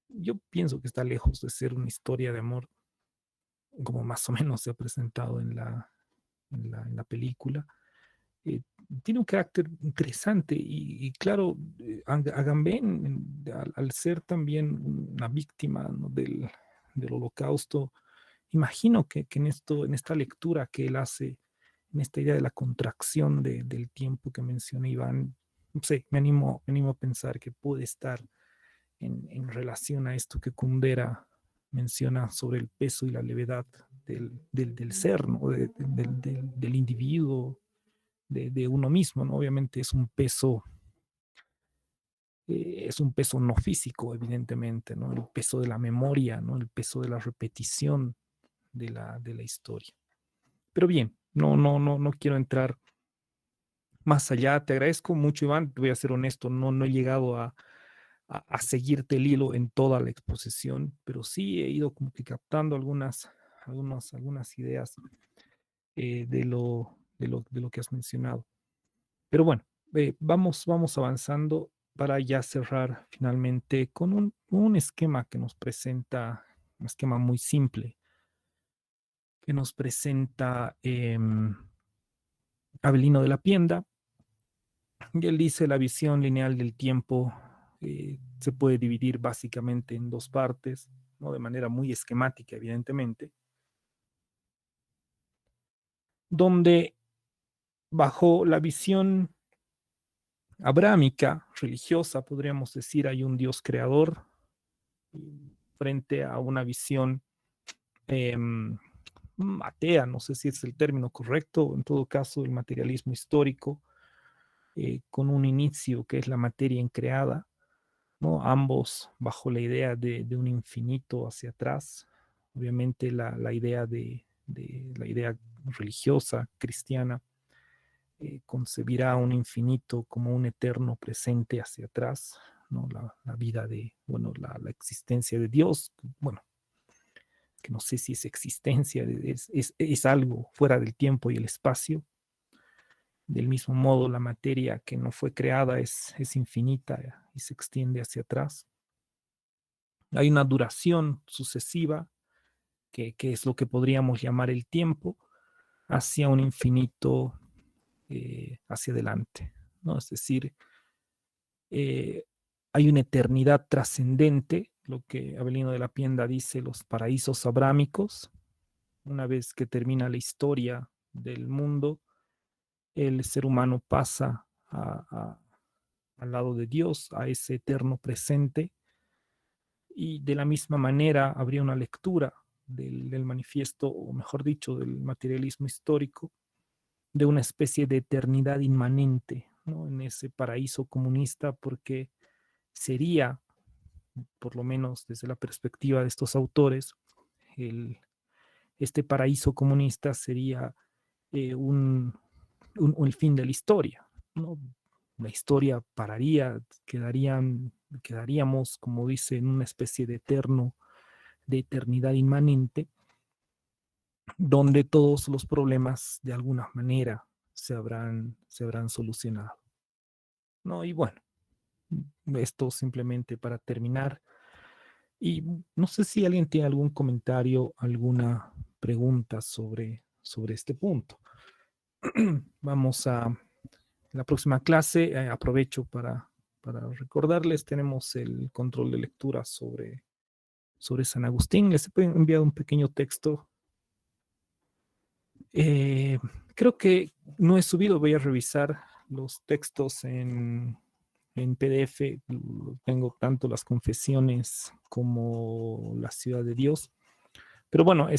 yo pienso que está lejos de ser una historia de amor, como más o menos se ha presentado en la película. eh, Tiene un carácter interesante y claro, Agamben, al ser también una víctima, ¿no? del holocausto, imagino que en esta lectura que él hace, en esta idea de la contracción del tiempo que menciona Iván, no sé, me animo a pensar que puede estar en relación a esto que Kundera menciona sobre el peso y la levedad del ser, ¿no? Del individuo, de uno mismo, ¿no? Obviamente es un peso no físico, evidentemente, ¿no? El peso de la memoria, ¿no? El peso de la repetición de la historia. Pero bien, no quiero entrar más allá. Te agradezco mucho, Iván. Te voy a ser honesto, no he llegado a seguirte el hilo en toda la exposición, pero sí he ido como que captando algunas ideas, de lo que has mencionado. Pero bueno, vamos avanzando para ya cerrar finalmente con un esquema que nos presenta, un esquema muy simple, que nos presenta Avelino de la Pienda. Y él dice: la visión lineal del tiempo se puede dividir básicamente en dos partes, ¿no? De manera muy esquemática, evidentemente, donde bajo la visión abrámica, religiosa, podríamos decir, hay un Dios creador frente a una visión eh, atea, no sé si es el término correcto, en todo caso el materialismo histórico, con un inicio que es la materia increada, ¿no? Ambos bajo la idea de un infinito hacia atrás. Obviamente la idea de la idea religiosa cristiana concebirá un infinito como un eterno presente hacia atrás, ¿no? La vida bueno, la existencia de Dios, bueno, que no sé si es existencia, es algo fuera del tiempo y el espacio. Del mismo modo, la materia que no fue creada es infinita y se extiende hacia atrás. Hay una duración sucesiva, que es lo que podríamos llamar el tiempo, hacia un infinito hacia adelante, ¿no? Es decir, hay una eternidad trascendente, lo que Avelino de la Pienda dice, los paraísos abrámicos. Una vez que termina la historia del mundo, el ser humano pasa al lado de Dios, a ese eterno presente, y de la misma manera habría una lectura del manifiesto, o mejor dicho, del materialismo histórico, de una especie de eternidad inmanente, ¿no? En ese paraíso comunista, porque sería por lo menos desde la perspectiva de estos autores, el, este paraíso comunista sería el fin de la historia, ¿no? La historia pararía, quedaríamos, como dice, en una especie de eternidad inmanente, donde todos los problemas de alguna manera se habrán solucionado, ¿no? Y bueno, esto simplemente para terminar. Y no sé si alguien tiene algún comentario, alguna pregunta sobre este punto. Vamos a la próxima clase. Aprovecho para recordarles, tenemos el control de lectura sobre San Agustín. Les he enviado un pequeño texto. Eh, Creo que no he subido, voy a revisar los textos en PDF. Tengo tanto las confesiones como la ciudad de Dios. Pero bueno,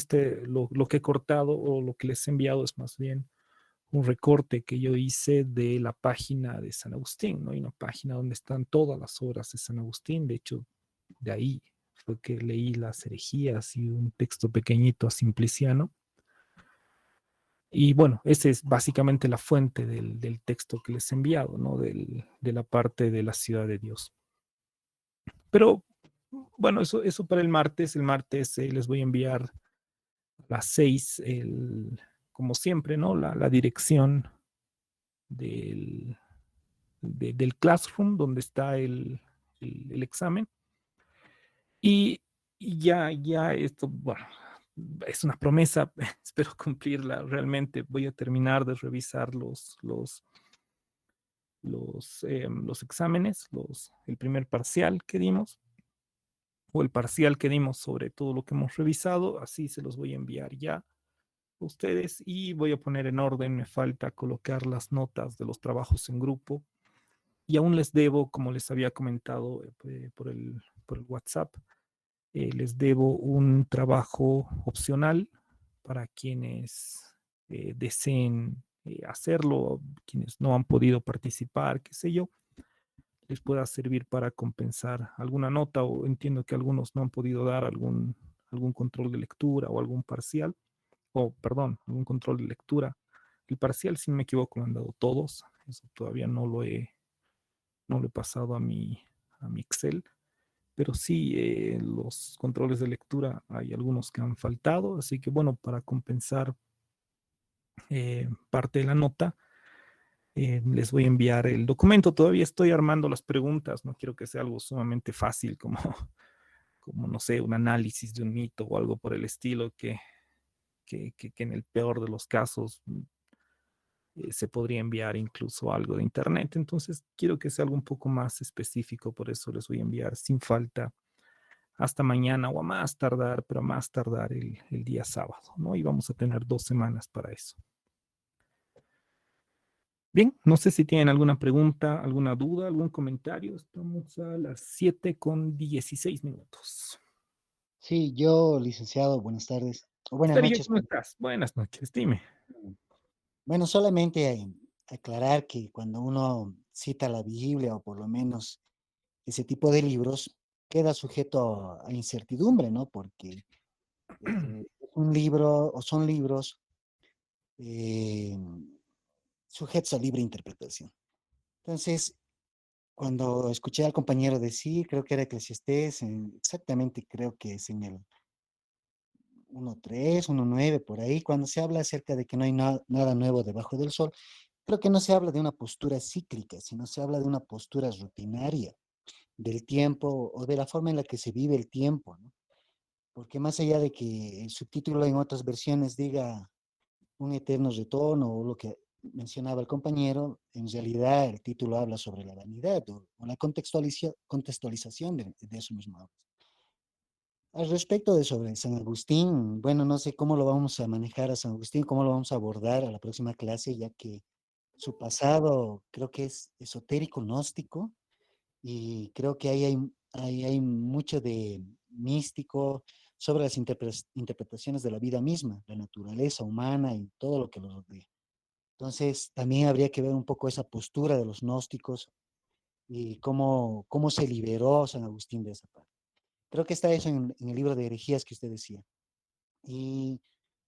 lo que he cortado o lo que les he enviado es más bien un recorte que yo hice de la página de San Agustín, ¿no? Hay una página donde están todas las obras de San Agustín. De hecho, de ahí fue que leí las herejías y un texto pequeñito a Simpliciano. Y bueno, esa es básicamente la fuente del texto que les he enviado, ¿no? De la parte de la ciudad de Dios. Pero bueno, eso para el martes. El martes les voy a enviar a las 6, como siempre, ¿no? La dirección del, del Classroom donde está el examen. Y ya esto, bueno, es una promesa, espero cumplirla realmente. Voy a terminar de revisar los exámenes, el primer parcial que dimos, o el parcial que dimos sobre todo lo que hemos revisado. Así se los voy a enviar ya a ustedes y voy a poner en orden. Me falta colocar las notas de los trabajos en grupo. Y aún les debo, como les había comentado por el WhatsApp, les debo un trabajo opcional para quienes deseen hacerlo, quienes no han podido participar, qué sé yo, les pueda servir para compensar alguna nota, o entiendo que algunos no han podido dar algún control de lectura o algún parcial, o perdón, algún control de lectura. El parcial, si no me equivoco, lo han dado todos. Eso todavía no lo he pasado a mi Excel, pero sí, los controles de lectura hay algunos que han faltado, así que bueno, para compensar parte de la nota, les voy a enviar el documento. Todavía estoy armando las preguntas, no quiero que sea algo sumamente fácil como, como no sé, un análisis de un mito o algo por el estilo que en el peor de los casos se podría enviar incluso algo de internet. Entonces quiero que sea algo un poco más específico, por eso les voy a enviar sin falta hasta mañana o a más tardar, pero a más tardar el día sábado, ¿no? Y vamos a tener 2 semanas para eso. Bien, no sé si tienen alguna pregunta, alguna duda, algún comentario. Estamos a las 7:16. Sí, yo, licenciado, buenas tardes, o buenas Sergio, noches. ¿cómo estás? Buenas noches, dime. Bueno, solamente aclarar que cuando uno cita la Biblia o por lo menos ese tipo de libros, queda sujeto a incertidumbre, ¿no? Porque es un libro o son libros eh, sujetos a libre interpretación. Entonces, cuando escuché al compañero decir, creo que era Eclesiastés, exactamente creo que es en el 1.3, 1.9, por ahí, cuando se habla acerca de que no hay nada nuevo debajo del sol, creo que no se habla de una postura cíclica, sino se habla de una postura rutinaria del tiempo o de la forma en la que se vive el tiempo, ¿no? Porque más allá de que el subtítulo en otras versiones diga un eterno retorno o lo que mencionaba el compañero, en realidad el título habla sobre la vanidad o la contextualización de eso mismo. Al respecto de sobre San Agustín, bueno, no sé cómo lo vamos a manejar a San Agustín, cómo lo vamos a abordar a la próxima clase, ya que su pasado creo que es esotérico, gnóstico, y creo que ahí hay mucho de místico sobre las interpretaciones de la vida misma, la naturaleza humana y todo lo que lo rodea. Entonces, también habría que ver un poco esa postura de los gnósticos y cómo se liberó San Agustín de esa parte. Creo que está eso en el libro de herejías que usted decía. Y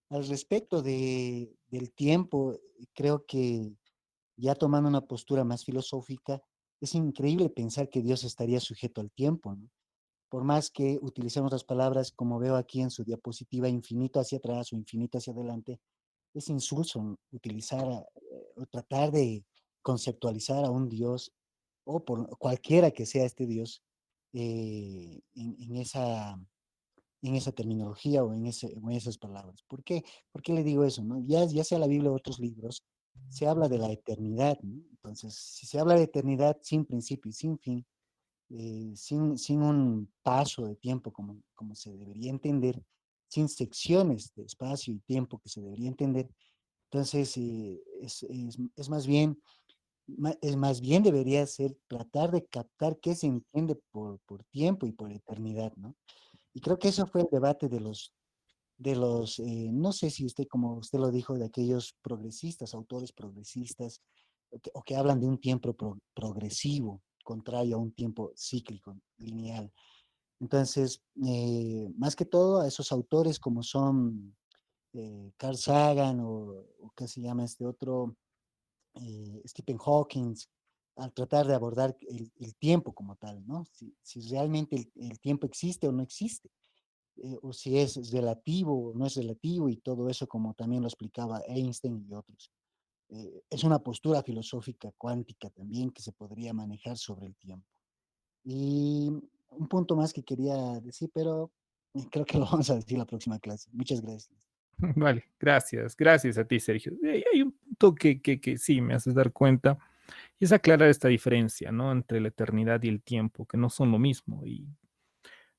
al respecto del tiempo, creo que ya tomando una postura más filosófica, es increíble pensar que Dios estaría sujeto al tiempo, ¿no? Por más que utilicemos las palabras, como veo aquí en su diapositiva, infinito hacia atrás o infinito hacia adelante, es insulso utilizar o tratar de conceptualizar a un Dios o por cualquiera que sea este Dios en esa terminología o en esas palabras. ¿Por qué? ¿Por qué le digo eso? ¿No? Ya sea la Biblia o otros libros, se habla de la eternidad, ¿no? Entonces, si se habla de eternidad sin principio y sin fin, sin un paso de tiempo como se debería entender, sin secciones de espacio y tiempo que se debería entender, entonces es más bien debería ser tratar de captar qué se entiende por tiempo y por eternidad, ¿no? Y creo que eso fue el debate no sé si usted, como usted lo dijo, de aquellos progresistas, autores progresistas, o que hablan de un tiempo progresivo, contrario a un tiempo cíclico, lineal. Entonces, más que todo, a esos autores como son Carl Sagan o ¿qué se llama este otro? Stephen Hawking, al tratar de abordar el tiempo como tal, ¿no? Si realmente el tiempo existe o no existe o si es relativo o no es relativo y todo eso como también lo explicaba Einstein y otros. Es una postura filosófica cuántica también que se podría manejar sobre el tiempo. Y un punto más que quería decir, pero creo que lo vamos a decir la próxima clase. Muchas gracias. Vale, gracias, gracias a ti, Sergio. Hay un punto que sí me haces dar cuenta, y es aclarar esta diferencia, ¿no? Entre la eternidad y el tiempo, que no son lo mismo. Y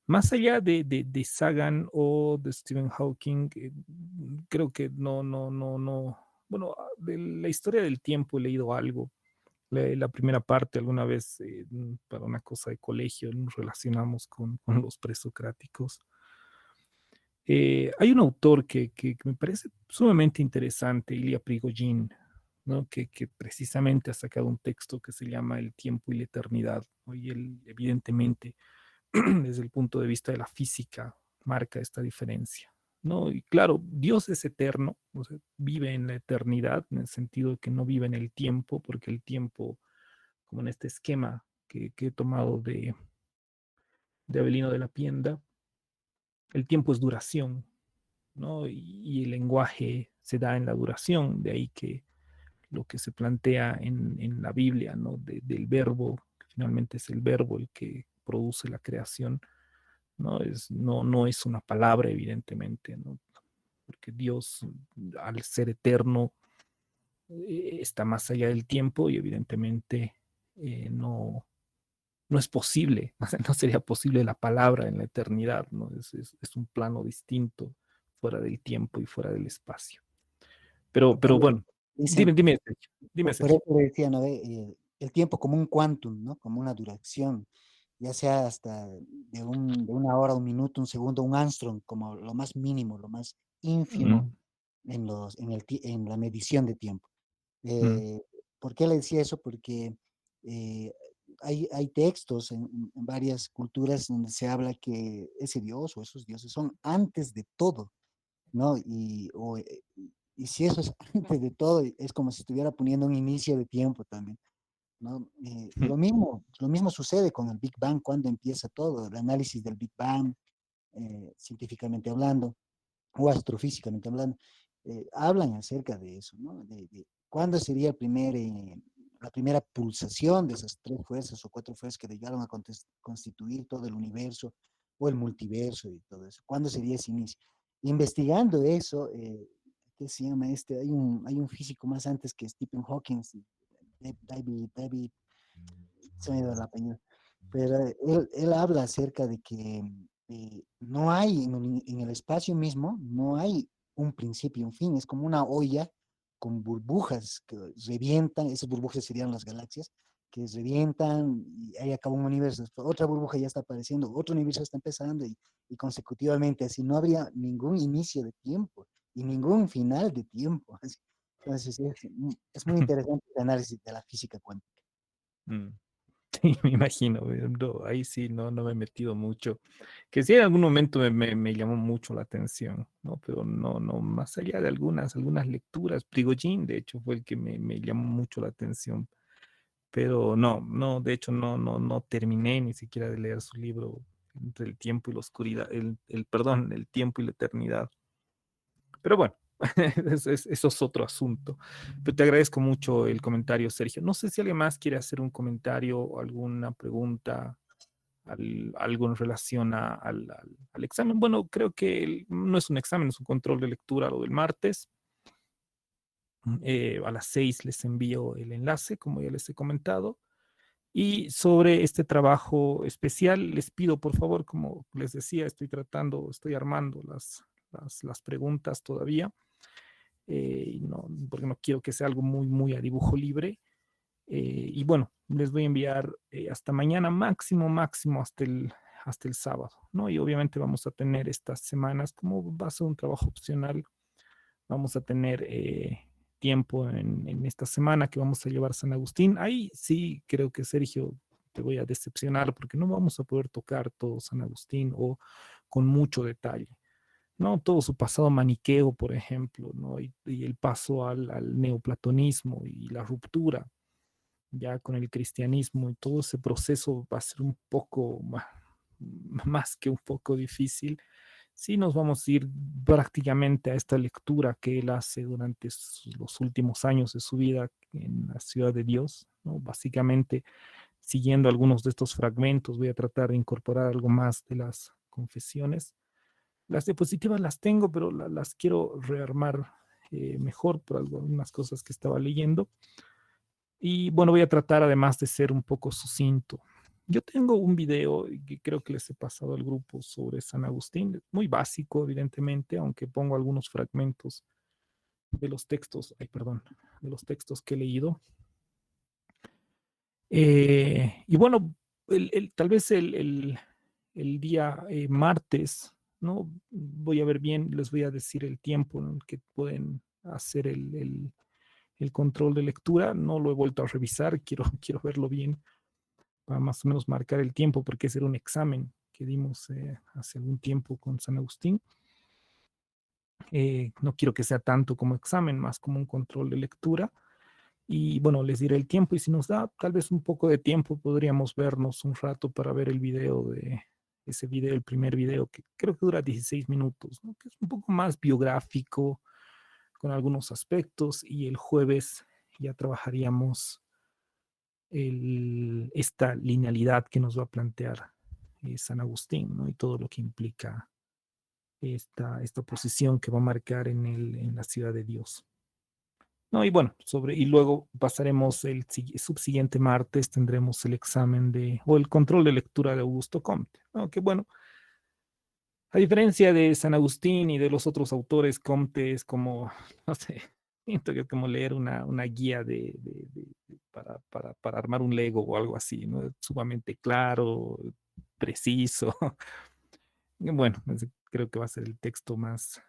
más allá de Sagan o de Stephen Hawking, creo que no. Bueno, de la historia del tiempo he leído algo. La primera parte, alguna vez, para una cosa de colegio, nos relacionamos con los presocráticos. Hay un autor que me parece sumamente interesante, Ilya Prigogine, ¿no? Que precisamente ha sacado un texto que se llama El tiempo y la eternidad, ¿no? Y él, evidentemente, desde el punto de vista de la física, marca esta diferencia, ¿no? Y claro, Dios es eterno, o sea, vive en la eternidad, en el sentido de que no vive en el tiempo, porque el tiempo, como en este esquema que he tomado de Avelino de la Pienda, el tiempo es duración, ¿no? Y el lenguaje se da en la duración, de ahí que lo que se plantea en la Biblia, ¿no? Del verbo, que finalmente es el verbo el que produce la creación, no es una palabra, evidentemente, ¿no? Porque Dios, al ser eterno, está más allá del tiempo y evidentemente no es posible, no sería posible la palabra en la eternidad, ¿no? Es un plano distinto, fuera del tiempo y fuera del espacio. Pero bueno, Dicen, dime, Sergio, dime, por Sergio. eso le decía, ¿no? El tiempo como un quantum, ¿no? Como una duración, ya sea hasta de una hora, un minuto, un segundo, un Armstrong, como lo más mínimo, lo más ínfimo Mm, en la medición de tiempo. mm, Eh, ¿Por qué le decía eso? Porque eh, hay textos en varias culturas donde se habla que ese dios o esos dioses son antes de todo, ¿no? Y si eso es antes de todo, es como si estuviera poniendo un inicio de tiempo también, ¿no? Lo mismo sucede con el Big Bang, cuando empieza todo, el análisis del Big Bang, científicamente hablando o astrofísicamente hablando, hablan acerca de eso, ¿no? De cuándo sería la primera pulsación de esas tres fuerzas o cuatro fuerzas que llegaron a constituir todo el universo o el multiverso y todo eso. ¿Cuándo sería ese inicio? Investigando eso, ¿qué se llama este? Hay un físico más antes que Stephen Hawking, David, se me dio el apellido, pero él habla acerca de que no hay en el espacio mismo, no hay un principio y un fin, es como una olla con burbujas que revientan, esas burbujas serían las galaxias, que revientan y ahí acaba un universo, después otra burbuja ya está apareciendo, otro universo está empezando y consecutivamente, así no habría ningún inicio de tiempo y ningún final de tiempo. Entonces es muy interesante el análisis de la física cuántica. mm. Sí, me imagino, no, ahí sí no me he metido mucho. Que sí en algún momento me llamó mucho la atención, ¿no? Pero no, más allá de algunas lecturas, Prigogine, de hecho, fue el que me llamó mucho la atención. Pero no, de hecho no terminé ni siquiera de leer su libro Entre el tiempo y la oscuridad, perdón, el tiempo y la eternidad. Pero bueno, eso es otro asunto. Pero te agradezco mucho el comentario, Sergio. No sé si alguien más quiere hacer un comentario o alguna pregunta, algo en relación al examen. Bueno, creo que no es un examen, es un control de lectura lo del martes. A las 6 les envío el enlace, como ya les he comentado. Y sobre este trabajo especial, les pido por favor, como les decía, estoy armando las preguntas todavía, y no, porque no quiero que sea algo muy a dibujo libre. Y bueno, les voy a enviar hasta mañana, máximo hasta el sábado, ¿no? Y obviamente vamos a tener estas semanas, como va a ser un trabajo opcional, vamos a tener tiempo en esta semana que vamos a llevar San Agustín. Ahí sí creo que Sergio te voy a decepcionar porque no vamos a poder tocar todo San Agustín o con mucho detalle, ¿no? Todo su pasado maniqueo, por ejemplo, ¿no? Y el paso al neoplatonismo y la ruptura ya con el cristianismo y todo ese proceso va a ser un poco más que un poco difícil. Sí, nos vamos a ir prácticamente a esta lectura que él hace durante los últimos años de su vida en la ciudad de Dios, ¿no? Básicamente, siguiendo algunos de estos fragmentos, voy a tratar de incorporar algo más de las confesiones. Las diapositivas las tengo, pero las quiero rearmar mejor por algunas cosas que estaba leyendo. Y bueno, voy a tratar además de ser un poco sucinto. Yo tengo un video que creo que les he pasado al grupo sobre San Agustín, muy básico, evidentemente, aunque pongo algunos fragmentos de los textos, ay, perdón, de los textos que he leído. Y bueno, tal vez el día martes, ¿no? Voy a ver bien, les voy a decir el tiempo en el que pueden hacer el control de lectura. No lo he vuelto a revisar, quiero verlo bien para más o menos marcar el tiempo, porque ese era un examen que dimos hace algún tiempo con San Agustín. No quiero que sea tanto como examen, más como un control de lectura. Y bueno, les diré el tiempo y si nos da tal vez un poco de tiempo, podríamos vernos un rato para ver el video de ese video, el primer video, que creo que dura 16 minutos, ¿no? Que es un poco más biográfico con algunos aspectos y el jueves ya trabajaríamos esta linealidad que nos va a plantear San Agustín, ¿no? Y todo lo que implica esta posición que va a marcar en la ciudad de Dios. No, y bueno, y luego pasaremos el subsiguiente martes, tendremos el examen o el control de lectura de Augusto Comte, ¿no? Que bueno, a diferencia de San Agustín y de los otros autores, Comte es como, no sé, siento que es como leer una guía para armar un Lego o algo así, ¿no? Es sumamente claro, preciso. Y bueno, creo que va a ser el texto más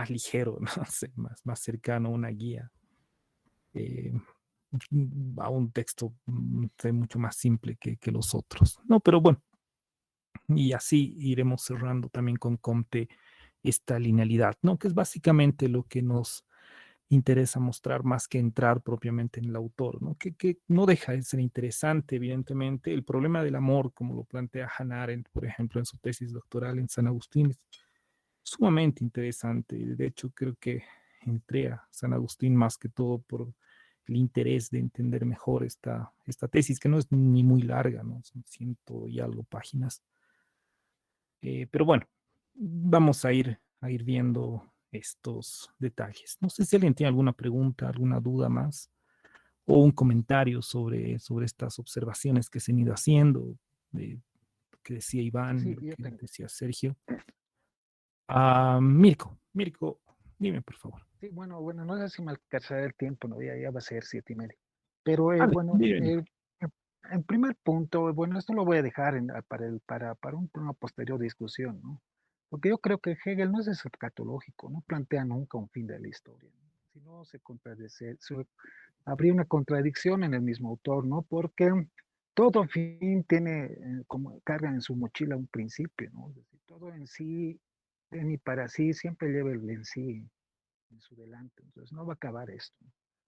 ligero, no sé, más cercano a una guía, eh, a un texto mucho más simple que los otros. No, pero bueno, y así iremos cerrando también con Comte esta linealidad, ¿no? Que es básicamente lo que nos interesa mostrar más que entrar propiamente en el autor, ¿no? Que no deja de ser interesante, evidentemente. El problema del amor, como lo plantea Hannah Arendt, por ejemplo, en su tesis doctoral en San Agustín, es sumamente interesante. De hecho, creo que entré a San Agustín más que todo por el interés de entender mejor esta tesis, que no es ni muy larga, ¿no? Son ciento y algo páginas. Pero bueno, vamos a ir viendo estos detalles. No sé si alguien tiene alguna pregunta, alguna duda más o un comentario sobre estas observaciones que se han ido haciendo, de lo que decía Iván y Sí, lo yo que tengo. decía Sergio. Mirko, dime por favor. Sí, bueno, no sé si me alcanzará el tiempo, ¿no? Ya va a ser 7:30. Pero Dale, bueno, dime. en primer punto, bueno, esto lo voy a dejar para una posterior discusión, ¿no? Porque yo creo que Hegel no es escatológico, no plantea nunca un fin de la historia, ¿no? Sino se habría una contradicción en el mismo autor, ¿no? Porque todo fin tiene como carga en su mochila un principio, ¿no? Es decir, todo en sí, en y para sí, siempre lleva el en sí en su delante. Entonces no va a acabar esto.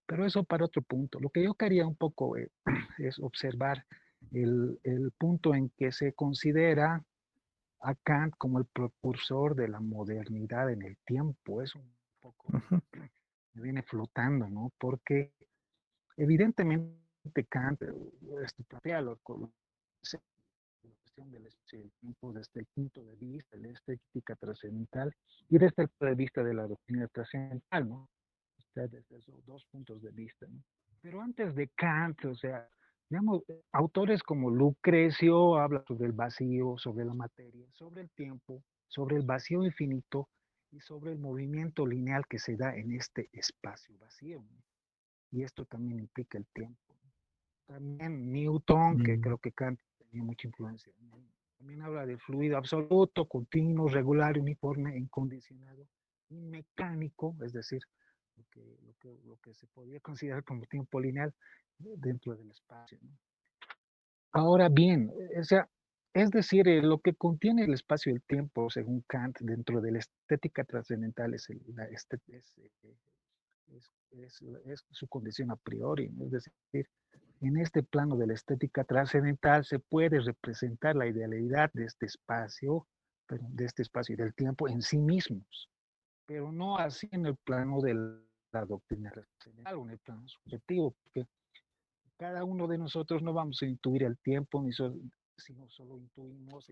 Pero eso para otro punto. Lo que yo quería un poco es observar el punto en que se considera a Kant como el precursor de la modernidad en el tiempo. Es un poco, Ujú, me viene flotando, ¿no? Porque evidentemente Kant plantea la cuestión del tiempo desde el punto de vista de la estética trascendental y desde el punto de vista de la doctrina trascendental, ¿no? O sea, desde esos dos puntos de vista, ¿no? Pero antes de Kant, o sea, digamos, autores como Lucrecio habla sobre el vacío, sobre la materia, sobre el tiempo, sobre el vacío infinito y sobre el movimiento lineal que se da en este espacio vacío, ¿no? Y esto también implica el tiempo. También Newton, que mm, creo que Kant tenía mucha influencia, ¿no? También habla del fluido absoluto, continuo, regular, uniforme, incondicionado y mecánico, es decir, lo que se podría considerar como tiempo lineal dentro del espacio, ¿no? Ahora bien, o sea, es decir, lo que contiene el espacio y el tiempo, según Kant, dentro de la estética trascendental es, es su condición a priori, ¿no? Es decir, en este plano de la estética trascendental se puede representar la idealidad de este espacio, pero de este espacio y del tiempo en sí mismos, pero no así en el plano de la doctrina trascendental o en el plano subjetivo, porque cada uno de nosotros no vamos a intuir el tiempo, sino solo intuimos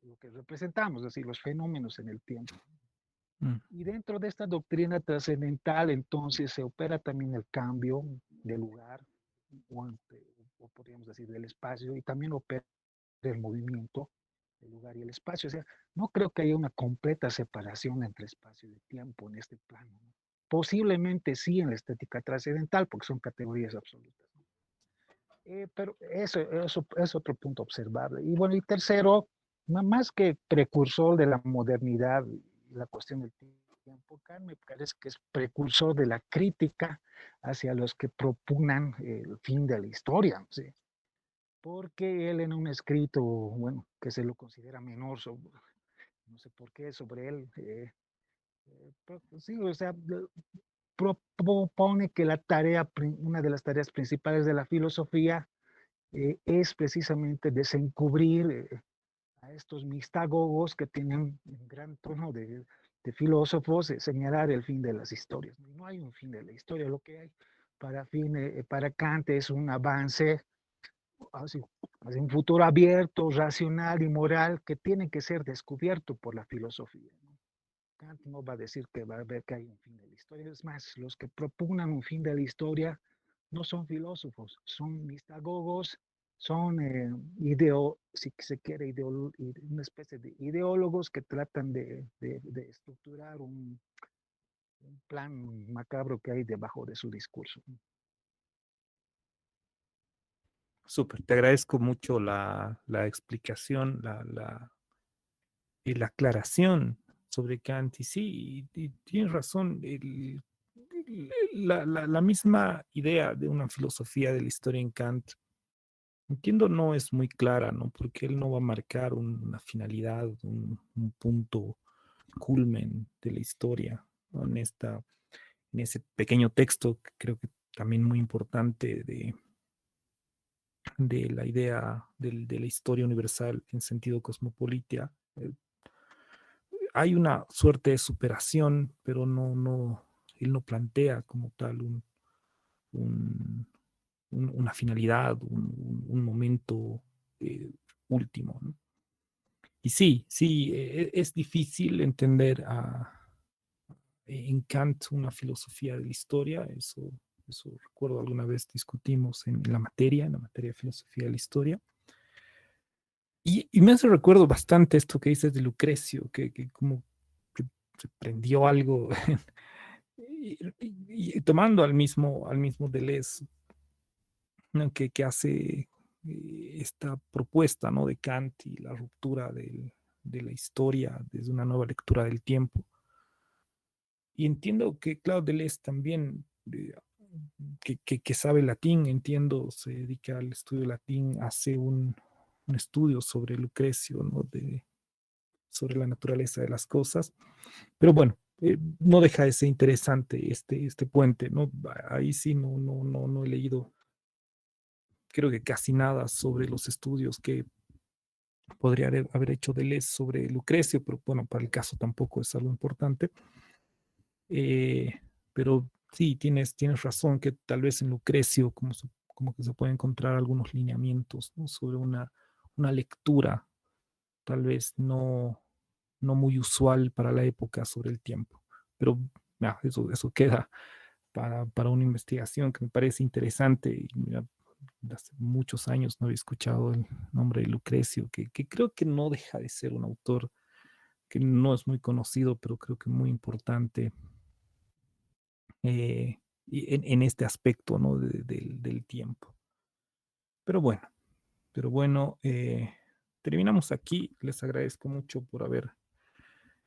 lo que representamos, es decir, los fenómenos en el tiempo. mm, Y dentro de esta doctrina trascendental, entonces, se opera también el cambio de lugar, o, o podríamos decir del espacio, y también opera el movimiento del lugar y el espacio. O sea, no creo que haya una completa separación entre espacio y tiempo en este plano, ¿no? Posiblemente sí en la estética trascendental, porque son categorías absolutas, ¿no? Pero eso es otro punto observable. Y bueno, y tercero, más que precursor de la modernidad y la cuestión del tiempo, Kant me parece que es precursor de la crítica hacia los que propugnan el fin de la historia, ¿sí? Porque él en un escrito, bueno, que se lo considera menor, no sé por qué, sobre él, sí, o sea, propone que una de las tareas principales de la filosofía es precisamente desencubrir a estos mistagogos que tienen un gran tono de filósofos, señalar el fin de las historias. No hay un fin de la historia, lo que hay para Kant es un avance hacia un futuro abierto, racional y moral que tiene que ser descubierto por la filosofía, ¿no? Kant no va a decir que va a haber que hay un fin de la historia. Es más, los que propugnan un fin de la historia no son filósofos, son mistagogos, son si se quiere, una especie de ideólogos que tratan de estructurar un plan macabro que hay debajo de su discurso. súper, te agradezco mucho la explicación, y la aclaración sobre Kant. Y sí, y tienes razón, la misma idea de una filosofía de la historia en Kant, entiendo, no es muy clara, ¿no? Porque él no va a marcar una finalidad, un punto culmen de la historia, ¿no? En ese pequeño texto, que creo que también muy importante de la idea de la historia universal en sentido cosmopolita. Hay una suerte de superación, pero él no plantea como tal un, una finalidad, un momento eh, último, ¿no? Y sí, sí, es difícil entender en Kant una filosofía de la historia, eso recuerdo alguna vez discutimos en la materia de filosofía de la historia. Y me hace recuerdo bastante esto que dices de Lucrecio, que como que se prendió algo y tomando al mismo Deleuze, ¿no? Que hace esta propuesta, ¿no? De Kant y la ruptura de la historia desde una nueva lectura del tiempo. Y entiendo que, claro, Deleuze también que sabe latín, entiendo, se dedica al estudio latín, hace un estudio sobre Lucrecio, ¿no? Sobre la naturaleza de las cosas. Pero bueno, no deja de ser interesante este puente, ¿no? Ahí sí no he leído, creo que casi nada sobre los estudios que podría haber hecho Deleuze sobre Lucrecio, pero bueno, para el caso tampoco es algo importante. Pero sí, tienes razón que tal vez en Lucrecio como que se puede encontrar algunos lineamientos, ¿no? Sobre una lectura tal vez no muy usual para la época sobre el tiempo. Pero eso queda para una investigación que me parece interesante. Y mira, hace muchos años no había escuchado el nombre de Lucrecio, que creo que no deja de ser un autor que no es muy conocido, pero creo que muy importante y en este aspecto, ¿no? Del tiempo. Pero bueno, terminamos aquí. Les agradezco mucho por haber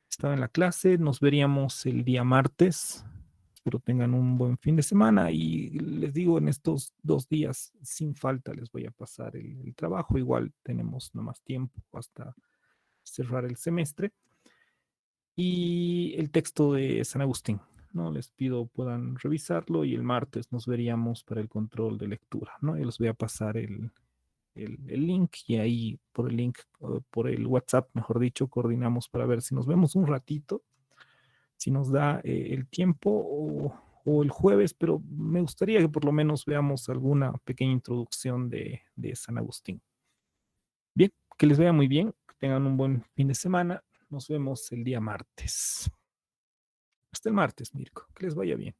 estado en la clase. Nos veríamos el día martes. Espero tengan un buen fin de semana y les digo, en estos 2 días, sin falta, les voy a pasar el trabajo. Igual tenemos no más tiempo hasta cerrar el semestre. Y el texto de San Agustín, ¿no? Les pido puedan revisarlo y el martes nos veríamos para el control de lectura, ¿no? Y les voy a pasar el link y ahí por el link, por el WhatsApp, mejor dicho, coordinamos para ver si nos vemos un ratito, si nos da el tiempo o el jueves, pero me gustaría que por lo menos veamos alguna pequeña introducción de San Agustín. Bien, que les vea muy bien, que tengan un buen fin de semana. Nos vemos el día martes. Hasta el martes, Mirko. Que les vaya bien.